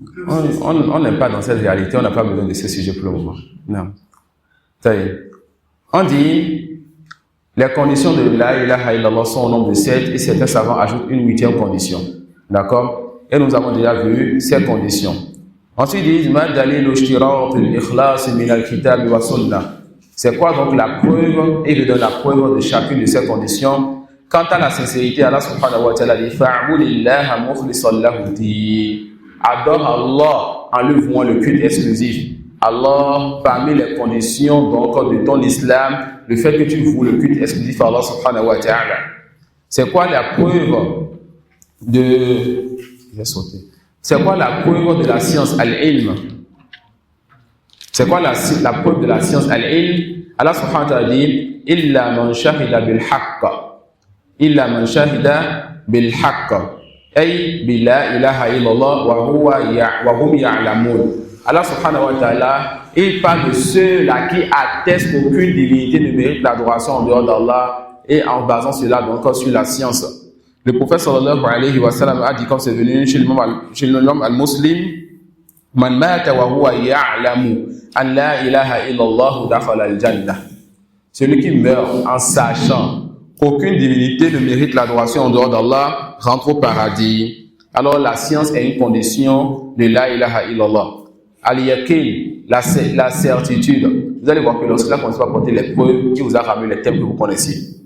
On n'est pas dans cette réalité, on n'a pas besoin de ce sujet pour le moment. Non. Ça y est. On dit, les conditions de la ilaha illallah sont au nombre de 7 et certains savants ajoutent une 8e condition. D'accord? Et nous avons déjà vu ces conditions. Ensuite, ils disent, c'est quoi donc la preuve? Et il donne la preuve de chacune de ces conditions. Quant à la sincérité, Allah subhanahu wa ta'ala dit, adore Allah en lui vouant le culte exclusif. Allah, parmi les conditions donc de ton islam, le fait que tu voues le culte exclusif à Allah subhanahu wa ta'ala. C'est quoi la preuve de... C'est quoi la preuve de la science al-ilm? C'est quoi la preuve de la science al-ilm? Allah subhanahu wa ta'ala dit, illa man shahida bil haqq. Illa man shahida bil haqq. Ay bi la ilaha illallah wa hum ya'lamun. Allah subhanahu wa ta'ala, il parle de ceux-là qui attestent qu'aucune divinité ne mérite l'adoration en dehors d'Allah et en basant cela donc sur la science. Le prophète sallallahu alayhi wa sallam a dit, comme c'est venu chez l'imam al-Muslim, man mata wa huwa ya'lamu an la ilaha illallah dakhala al-jannah. Celui qui meurt en sachant qu'aucune divinité ne mérite l'adoration en dehors d'Allah rentre au paradis. Alors la science est une condition de la ilaha illallah. Al-yaqin, la certitude. Vous allez voir que lorsqu'il a commencé à apporter les preuves, qui vous a ramené les thèmes que vous connaissiez.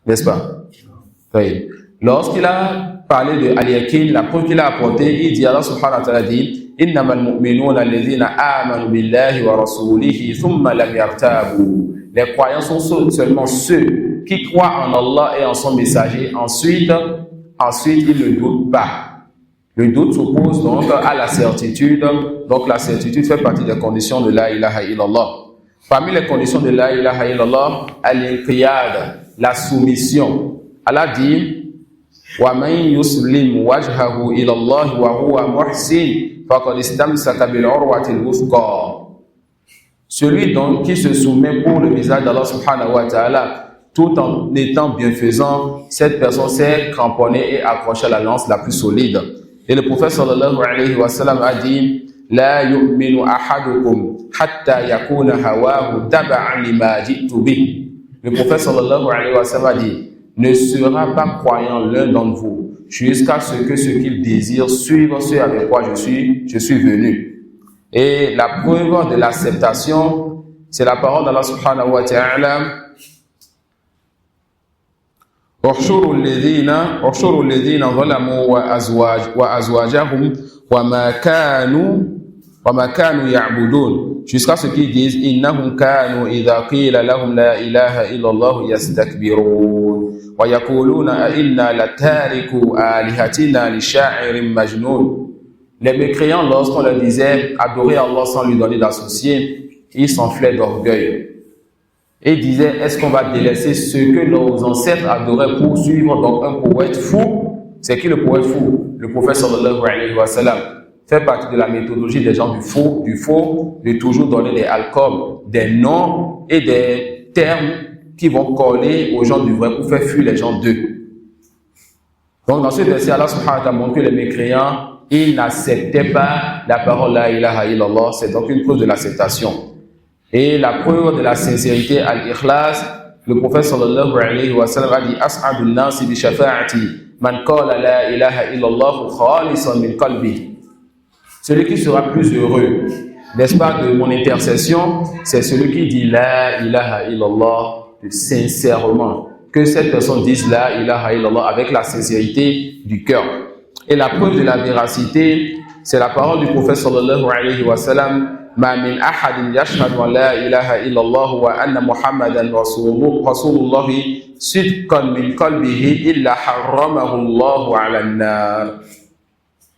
N'est-ce pas? Oui. Lorsqu'il a parlé de al-yaqin, la preuve qu'il a apportée, il dit, Allah subhanahu wa ta'ala dit, innamal mu'minuna alladhina amanu billahi wa rasulihi thumma lam yartabu. Les croyants sont seulement ceux qui croient en Allah et en son messager. Ensuite, ils ne doutent pas. Le doute s'oppose donc à la certitude. Donc la certitude fait partie des conditions de la ilaha illallah. Parmi les conditions de la ilaha illallah, al-inqiyad, la soumission. Allah dit, وَمَنْ يُسْلِمْ وَجْهَهُ إِلَى اللَّهِ وَهُوَ مُحْسِنٌ فَقَدِ اسْتَمْسَكَ بِالْعُرْوَةِ الْوُثْقَى. Celui donc qui se soumet pour le visage d'Allah subhanahu wa ta'ala, tout en étant bienfaisant, cette personne s'est cramponnée et accrochée à la lance la plus solide. Et le prophète sallallahu alayhi wa sallam a dit, لا يؤمن أحدكم حتى يكون هواه تبعا لما جئت به. Le prophète sallallahu alayhi wa sallam a dit, ne sera pas croyant l'un d'entre vous jusqu'à ce que ce qu'il désire suive ce avec quoi je suis venu. Et la preuve de l'acceptation, c'est la parole d'Allah subhanahu wa ta'ala. احشروا الذين ظلموا وأزواجهم وما كانوا يعبدون jusqu'à ce qu'ils disent إنهم كانوا إذا قيل لهم لا إله إلا الله يستكبرون ويقولون أئنا لتاركوا آلهتنا لشاعر مجنون. Les mécréants, lorsqu'on leur disait adorer Allah sans lui donner d'associé, ils s'enflaient d'orgueil et disaient est-ce qu'on va délaisser ce que nos ancêtres adoraient pour suivre donc un poète fou? C'est qui le poète fou? Le prophète sallallahu alayhi wa sallam fait partie de la méthodologie des gens du faux, de toujours donner des alcools, des noms et des termes qui vont coller aux gens du vrai pour faire fuir les gens d'eux. Donc dans ce verset, Allah subhanahu wa ta'ala montre que les mécréants, ils n'acceptaient pas la parole la ilaha illallah, c'est donc une preuve de l'acceptation. Et la preuve de la sincérité, al-ikhlas, le prophète sallallahu alayhi wa sallam a dit as'adun nasi bi shafa'ati man qala la ilaha illallah khalisan min qalbi. Celui qui sera plus heureux, n'est-ce pas, de mon intercession, c'est celui qui dit la ilaha illallah sincèrement. Que cette personne dise la ilaha illallah avec la sincérité du cœur. Et la preuve de la véracité, c'est la parole du prophète sallallahu alayhi wa sallam ما من أحد يشهد أن لا إله إلا الله وأن محمدا رسول الله صدقا من قلبه إلا حرمه الله على النار.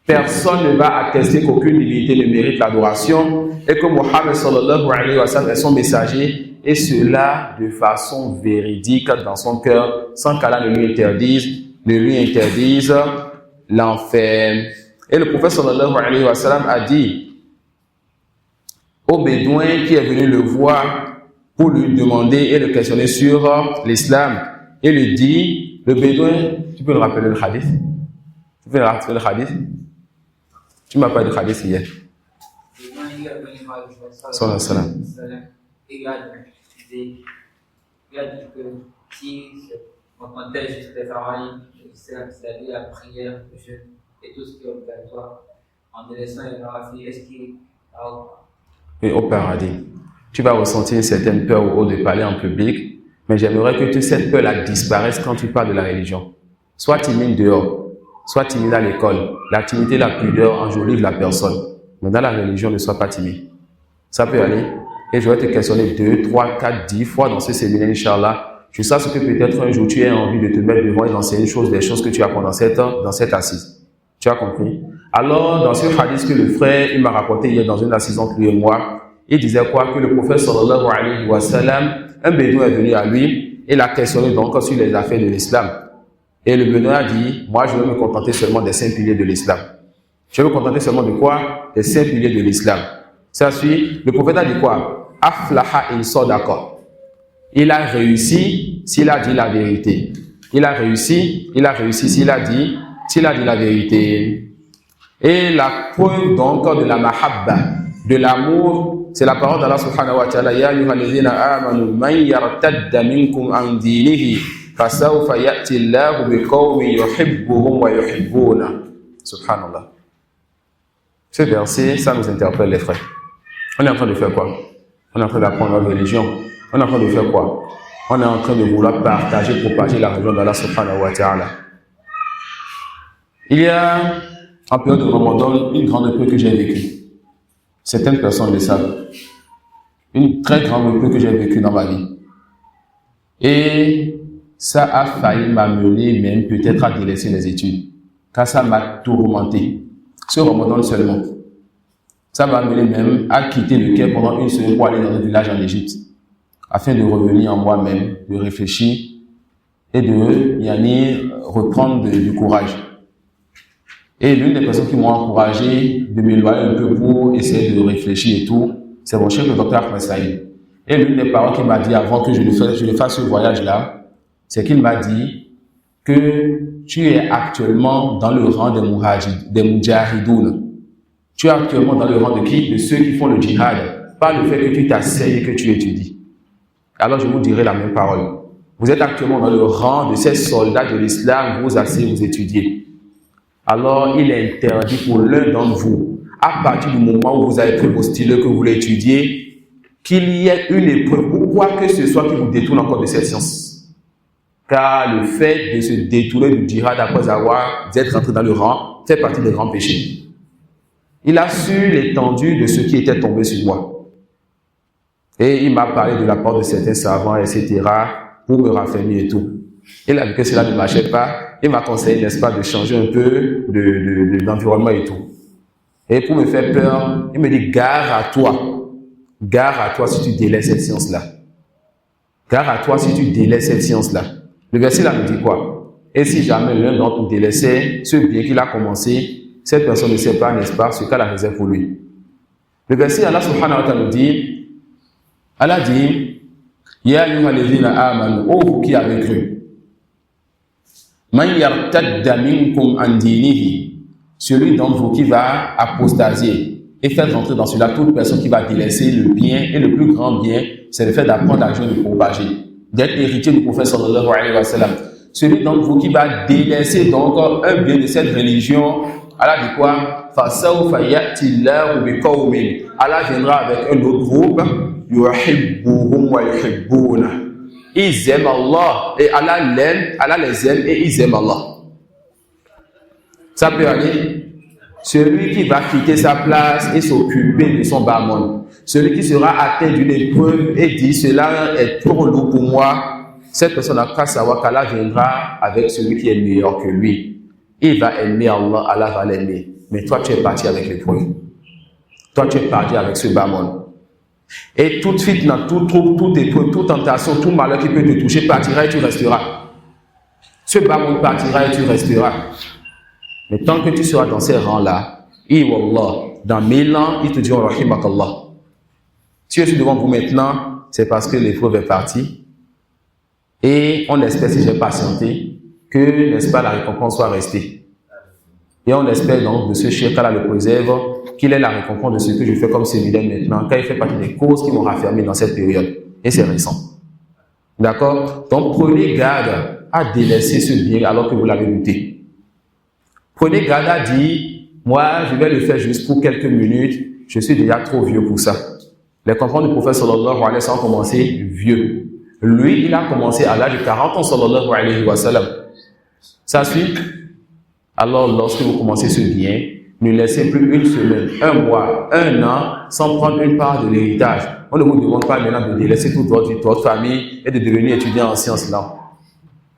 Personne ne va attester qu'aucune divinité ne mérite l'adoration et que Mohammed sallallahu alayhi wa sallam est son messager, et cela de façon véridique dans son cœur, sans qu'Allah ne lui interdise l'enfer. Et le prophète sallallahu alayhi wa sallam a dit au bédouin qui est venu le voir pour lui demander et le questionner sur l'islam, et lui dit, le bédouin, tu peux me rappeler le hadith? Tu peux me rappeler le hadith? Tu m'as parlé de hadith hier. Sallallahu alayhi wa sallam. Il a dit que si on comptait juste les travail, c'est-à-dire la prière, le jeûne et tout ce qui est obligatoire, en délaissant les rafi, est-ce qu'il a au paradis, tu vas ressentir une certaine peur au haut de parler en public, mais j'aimerais que cette peur-là disparaisse quand tu parles de la religion. Sois timide dehors, sois timide à l'école. La timidité, la pudeur enjolive la personne. Mais dans la religion, ne sois pas timide. Ça peut aller. Et je vais te questionner 2, 3, 4, 10 fois dans ce séminaire, Inch'Allah. Je sais que peut-être un jour tu aies envie de te mettre devant et d'enseigner des choses que tu apprends dans cette assise. Tu as compris? Alors, dans ce hadith que le frère, il m'a raconté hier dans une assise entre lui et moi, il disait quoi? Que le prophète sallallahu alayhi wa sallam, un bédouin est venu à lui et l'a questionné donc sur les affaires de l'islam. Et le bédouin a dit, moi je vais me contenter seulement des 5 piliers de l'islam. Je vais me contenter seulement de quoi? Des 5 piliers de l'islam. Ça suit, le prophète a dit quoi? Aflaha in sadaqa. Il a réussi s'il a dit la vérité. Il a réussi s'il a dit la vérité. Et la preuve donc de la mahabba, de l'amour, c'est la parole d'Allah subhanahu wa ta'ala. Ya ayyuhalladhina amanu man yartadda minkum an dinihi fasawfa ya'ti Allahu biqawmin yuhibbuhum wa yuhibbuna. Subhanallah. Ce verset, ça nous interpelle les frères. On est en train de faire quoi? On est en train d'apprendre la religion. On est en train de faire quoi? On est en train de vouloir propager la religion d'Allah subhanahu wa ta'ala. Il y a, en période de Ramadan, une grande peur que j'ai vécue. Certaines personnes le savent. Une très grande peur que j'ai vécue dans ma vie. Et ça a failli m'amener même peut-être à délaisser les études. Car ça m'a tourmenté. Ce Ramadan seulement. Ça m'a amené même à quitter le Caire pendant une semaine pour aller dans un village en Égypte. Afin de revenir en moi-même, de réfléchir et de reprendre du courage. Et l'une des personnes qui m'ont encouragé de m'éloigner un peu pour essayer de réfléchir et tout, c'est mon chef, le docteur Ahmed Saïd. Et l'une des paroles qu'il m'a dit avant que je ne fasse ce voyage-là, c'est qu'il m'a dit que tu es actuellement dans le rang des mujahidoun. Tu es actuellement dans le rang de qui? De ceux qui font le djihad. Pas le fait que tu t'asseyes et que tu étudies. Alors je vous dirai la même parole. Vous êtes actuellement dans le rang de ces soldats de l'islam, vous asseyez, vous étudiez. Alors il est interdit pour l'un d'entre vous, à partir du moment où vous avez pris vos stylos que vous voulez étudier, qu'il y ait une épreuve ou quoi que ce soit qui vous détourne encore de cette science. car le fait de se détourner du djihad après avoir d'être rentré dans le rang fait partie des grands péchés. Il a su l'étendue de ce qui était tombé sur moi. Et il m'a parlé de la part de certains savants, etc., pour me raffermir et tout. Il a vu que cela ne marchait pas. Il m'a conseillé, n'est-ce pas, de changer un peu d'environnement et tout. Et pour me faire peur, il me dit, gare à toi si tu délaisses cette science-là. Gare à toi si tu délaisses cette science-là. Le verset là nous dit quoi? Et si jamais l'un d'entre nous délaissait ce bien qu'il a commencé, cette personne ne sait pas, n'est-ce pas, ce qu'elle a réservé pour lui. Le verset, Allah subhanahu wa ta'ala nous dit, Allah dit, Ya ayyuhalladhina amanu, ô vous qui avez cru, Man yartadda minkum an dinihi, celui d'entre vous qui va apostasier et faire rentrer dans cela toute personne qui va délaisser le bien, et le plus grand bien, c'est le fait d'apprendre à Dieu de propager, d'être héritier du prophète sallallahu alayhi wa sallam. Celui d'entre vous qui va délaisser donc un bien de cette religion, Allah dit quoi? فَسَوْفَ يَأْتِ اللَّهُ بِقَوْمٍ, Allah viendra avec un autre groupe, يُحِبُّهُمْ وَيُحِبُّونَ, ils aiment Allah et Allah l'aime, Allah les aime et ils aiment Allah. Ça peut aller. Celui qui va quitter sa place et s'occuper de son barmon, celui qui sera atteint d'une épreuve et dit cela est trop lourd pour moi, cette personne n'a qu'à savoir qu'Allah viendra avec celui qui est meilleur que lui. Il va aimer Allah, Allah va l'aimer. Mais toi tu es parti avec l'épreuve. Toi tu es parti avec ce barmon. Et toute fitna, toute épreuve, toute tentation, tout malheur qui peut te toucher partira et tu resteras. Ce barmon partira et tu resteras. Mais tant que tu seras dans ces rangs-là, Wallah, dans 1000 ans, ils te diront Rahimakallah. Si je suis devant vous maintenant, c'est parce que l'épreuve est partie. Et on espère, si j'ai patienté, que, n'est-ce pas, la récompense soit restée. Et on espère donc de ce chef qu'Allah le préserve, qu'il ait la récompense de ce que je fais comme séminaire maintenant, car il fait partie des causes qui m'ont raffermi dans cette période. Et c'est récent. D'accord? Donc prenez garde à délaisser ce bien alors que vous l'avez douté. Prenez garde à dire, moi je vais le faire juste pour quelques minutes, je suis déjà trop vieux pour ça. Les compagnons du prophète sallallahu alayhi wa sallam ont commencé vieux. Lui, il a commencé à l'âge de 40 ans sallallahu alayhi wa sallam. Ça suit? Alors lorsque vous commencez ce bien, ne laissez plus une semaine, un mois, un an sans prendre une part de l'héritage. On ne vous demande pas maintenant de délaisser toute votre famille et de devenir étudiant en sciences là.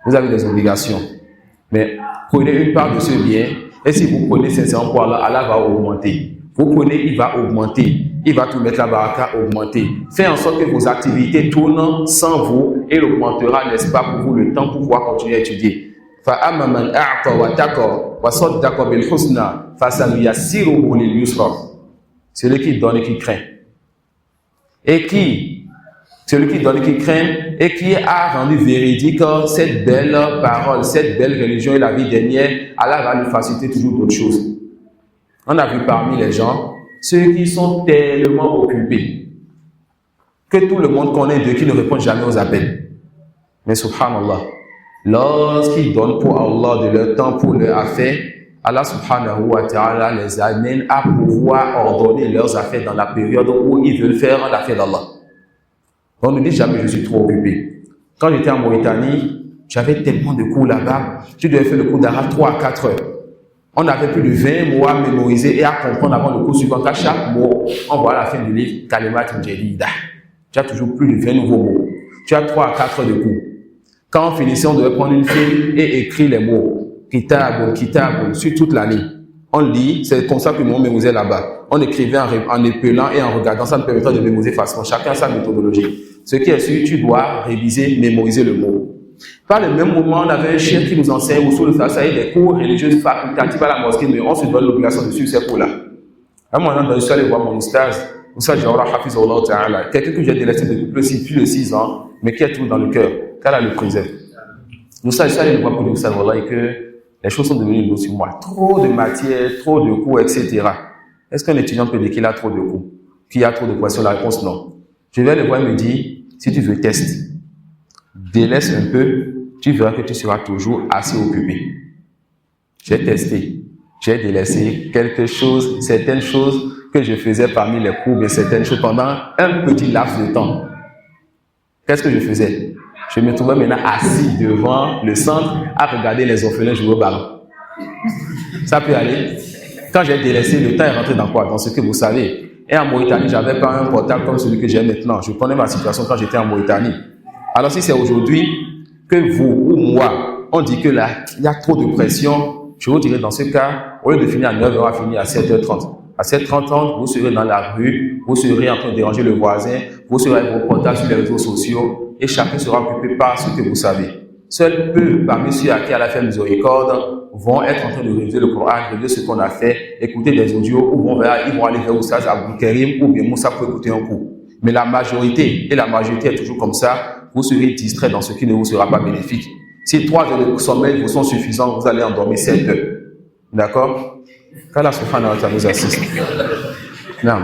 Vous avez des obligations. Mais prenez une part de ce bien et si vous prenez sincèrement pour Allah, Allah va augmenter. Vous prenez, il va augmenter. Il va tout mettre la baraka, augmenter. Faites en sorte que vos activités tournent sans vous et il augmentera, n'est-ce pas, pour vous le temps pour pouvoir continuer à étudier. فَأَمَّا مَنْ أَعْطَى وَاتَّقَى وَصَدَّقَ بِالْحُسْنَى فَسَنُيَسِّرُهُ لِلْيُسْرَى. Celui qui donne et qui craint. Celui qui donne et qui craint et qui a rendu véridique cette belle parole, cette belle religion et la vie dernière, Allah va lui faciliter toujours d'autres choses. On a vu parmi les gens ceux qui sont tellement occupés que tout le monde connaît d'eux qui ne répondent jamais aux appels. Mais subhanallah, lorsqu'ils donnent pour Allah de leur temps pour leur affaire, Allah subhanahu wa ta'ala les amène à pouvoir ordonner leurs affaires dans la période où ils veulent faire l'affaire d'Allah. On ne dit jamais je suis trop occupé. Quand j'étais en Mauritanie, j'avais tellement de cours là-bas, je devais faire le cours d'arabe 3 à 4 heures. On avait plus de 20 mots à mémoriser et à comprendre avant le cours suivant. Car chaque mot, on voit à la fin du livre, Kalimat Jadida. Tu as toujours plus de 20 nouveaux mots. Tu as 3 à 4 heures de cours. Quand on finissait, on devait prendre une feuille et écrire les mots. Kitab, sur toute l'année. On lit, c'est comme ça que nous mémorisait là-bas. On écrivait en épelant et en regardant, ça nous permettait de mémoriser facilement. Chacun a sa méthodologie. Ce qui est sûr, tu dois réviser, mémoriser le mot. Par le même moment, on avait un chef qui nous enseigne, ou sur le façade, des cours religieux facultatifs à la mosquée, mais on se donne l'obligation de suivre ces cours-là. À un moment, je suis allé voir mon oustaz, Oustaz Jawara Hafizullah Ta'ala, quelqu'un que j'ai délaissé depuis plus de 6 ans, mais qui est toujours dans le cœur, qu'Allah le préserve. Oustaz, je suis allé le voir pour l'Oustaz Wallah et que les choses sont devenues lourdes sur moi. Trop de matière, trop de cours, etc. Est-ce qu'un étudiant peut dire qu'il a trop de cours, qu'il a trop de poissons? La réponse, non. Je vais le voir et me dire, si tu veux tester, délaisse un peu, tu verras que tu seras toujours assez occupé. J'ai testé, j'ai délaissé certaines choses que je faisais parmi les cours et certaines choses pendant un petit laps de temps. Qu'est-ce que je faisais? Je me trouvais maintenant assis devant le centre à regarder les orphelins jouer au ballon. Ça peut aller. Quand j'ai délaissé, le temps est rentré dans quoi? Dans ce que vous savez. Et en Mauritanie, je n'avais pas un portable comme celui que j'ai maintenant. Je connais ma situation quand j'étais en Mauritanie. Alors si c'est aujourd'hui que vous ou moi, on dit que là, il y a trop de pression, je vous dirais dans ce cas, au lieu de finir à 9h, on va finir à 7h30. À 7h30, vous serez dans la rue, vous serez en train de déranger le voisin, vous serez avec vos portables sur les réseaux sociaux et chacun sera occupé par ce que vous savez. Seuls peu parmi ceux à qui elle a fait miséricorde vont être en train de réviser le Coran, réviser ce qu'on a fait, écouter des audios ou ils vont aller vers Oustaz Abou Karim ou bien Moussa pour écouter un coup. Mais la majorité, et la majorité est toujours comme ça, vous serez distrait dans ce qui ne vous sera pas bénéfique. Si 3 heures de sommeil vous sont suffisants, vous allez endormir 7 heures. D'accord? Qu'Allah subhanahu wa ta'ala nous assiste. Non.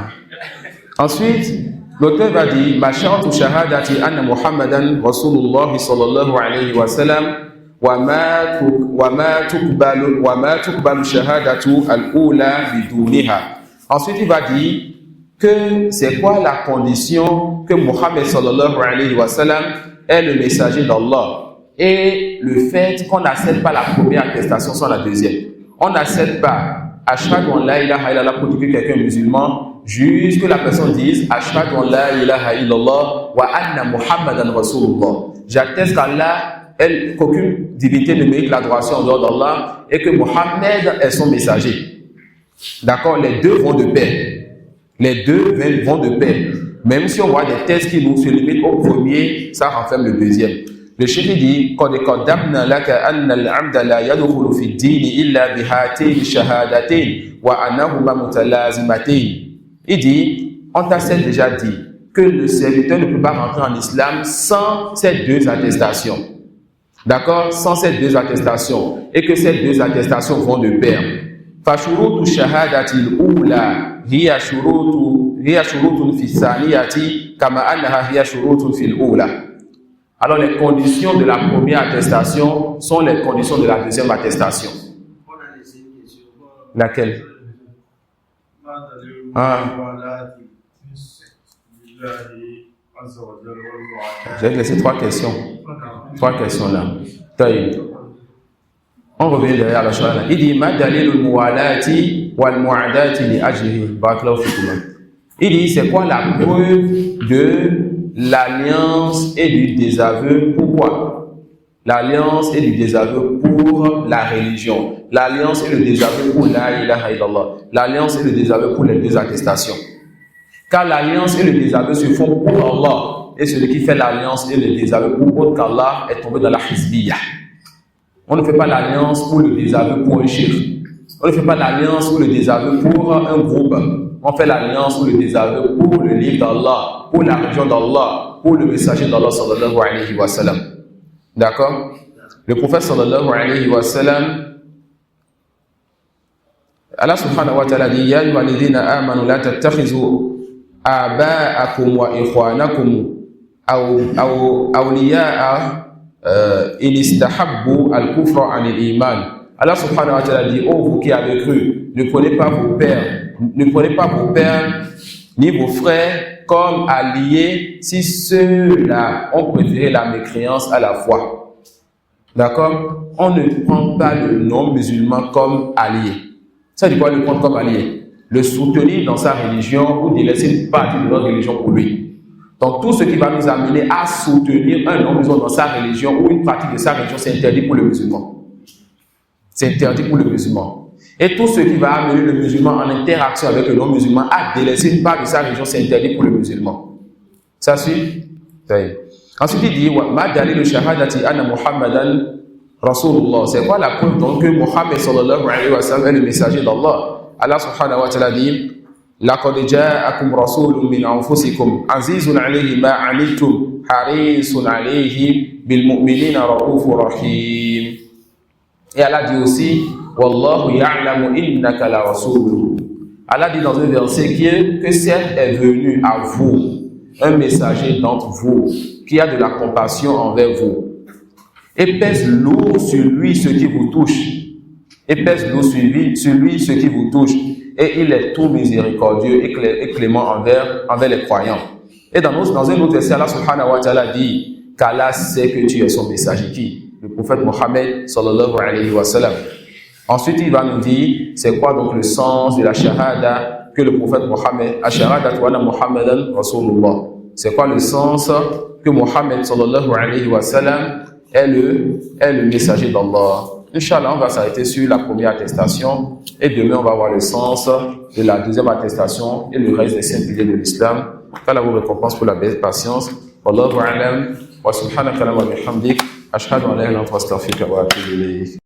Ensuite, l'auteur va dire Masha'atu shahadati anna Muhammadan Rasulullah sallallahu alayhi wa sallam wa ma tuqbalu shahadatu al-ula biduniha. Ensuite, il va dire que c'est quoi la condition que Muhammad sallallahu alayhi wa sallam est le messager d'Allah et le fait qu'on n'accepte pas la première attestation sans la deuxième. On n'accepte pas Ashhadu an la ilaha illallah pour dire que quelqu'un est musulman, juste que la personne dise Ashhadu an la ilaha illallah wa anna Muhammadan Rasulullah. J'atteste qu'Allah, qu'aucune divinité ne mérite l'adoration en dehors d'Allah et que Mohammed est son messager. D'accord? Les deux vont de pair. Les deux vont de pair. Même si on voit des textes qui nous se limitent au premier, ça renferme le deuxième. Le cheikh dit قد قدمنا لك أن العبد لا يدخل في الدين إلا بهاتين الشهادتين وأنهما متلازمتين. Il dit, on t'a déjà dit que le serviteur ne peut pas rentrer en islam sans ces deux attestations. D'accord? Sans ces deux attestations. Et que ces deux attestations vont de pair. فشروط الشهادة الأولى هي شروط في الثانية كما أنها هي شروط في الأولى. Alors les conditions de la première attestation sont les conditions de la deuxième attestation. On a laissé une question. Laquelle? J'ai laissé 3 questions. 3 questions là. On revient derrière la chose. Il dit Ma dalilul muwalati wal mu'adati li ajlihi. Barakallahu fikum. Il dit c'est quoi la preuve de l'alliance et du désaveu? Pourquoi? L'alliance et du désaveu pour la religion. L'alliance et le désaveu pour la ilaha illallah. L'alliance et le désaveu pour les deux attestations. Car l'alliance et le désaveu se font pour Allah. Et celui qui fait l'alliance et le désaveu pour autre qu'Allah est tombé dans la hizbiyah. On ne fait pas l'alliance pour le désaveu pour un shirk. On ne fait pas l'alliance ou le désaveu pour un groupe. On fait l'alliance ou le désaveu pour le livre d'Allah, pour la religion d'Allah, pour le messager d'Allah sallallahu alayhi wa sallam. D'accord? Le prophète sallallahu alayhi wa sallam, Allah subhanahu wa ta'ala dit Ya ayyuhalladhina amanu la tattakhizu aba'akum wa ikhwanakum awliya'a in istahabbu al-kufra 'an al-iman. Allah subhanahu wa ta'ala dit oh vous qui avez cru, ne prenez pas vos pères ni vos frères comme alliés si ceux-là ont préféré la mécréance à la foi. D'accord? On ne prend pas le non-musulman comme allié. Ça dit quoi le prendre comme allié? Le soutenir dans sa religion ou délaisser une partie de notre religion pour lui. Donc tout ce qui va nous amener à soutenir un non-musulman dans sa religion ou une partie de sa religion, c'est interdit pour le musulman. C'est interdit pour le musulman. Et tout ce qui va amener le musulman en interaction avec le non-musulman à délaisser une part de sa religion, c'est interdit pour le musulman. Ça suit? Ensuite, il dit Ma dalil shahadati anna Muhammadan Rasulullah. C'est quoi la preuve donc que Muhammad sallallahu alayhi wa sallam est le messager d'Allah? Allah subhanahu wa ta'ala dit لقد جاءكم رسول من أنفسكم عزيز عليه ما عنتم حريص عليه بالمؤمنين رؤوف رحيم. Et Allah dit aussi Wallahu ya'lamu innaka la rasuluhu. Allah dit dans un verset que certes est venu à vous un messager d'entre vous qui a de la compassion envers vous et pèse lourd sur lui ce qui vous touche. Et pèse lourd sur lui ce qui vous touche. Et il est tout miséricordieux et clément envers les croyants. Et dans un autre verset, Allah subhanahu wa ta'ala dit qu'Allah sait que tu es son messager. Qui? Le prophète Mohammed sallallahu alayhi wa sallam. Ensuite, il va nous dire c'est quoi donc le sens de la shahada que le prophète Mohammed, ashahadatu anna Muhammadan Rasulullah. C'est quoi le sens que Mohammed sallallahu alayhi wa sallam est le messager d'Allah. Inch'Allah, on va s'arrêter sur la première attestation et demain on va voir le sens de la deuxième attestation et le reste des 5 piliers de l'islam. qu'Allah vous récompense pour la belle patience. Wallahu a'lam wa subhanaka wa bihamdik ashhadu an la ilaha illa anta astaghfiruka wa atubu ilayk.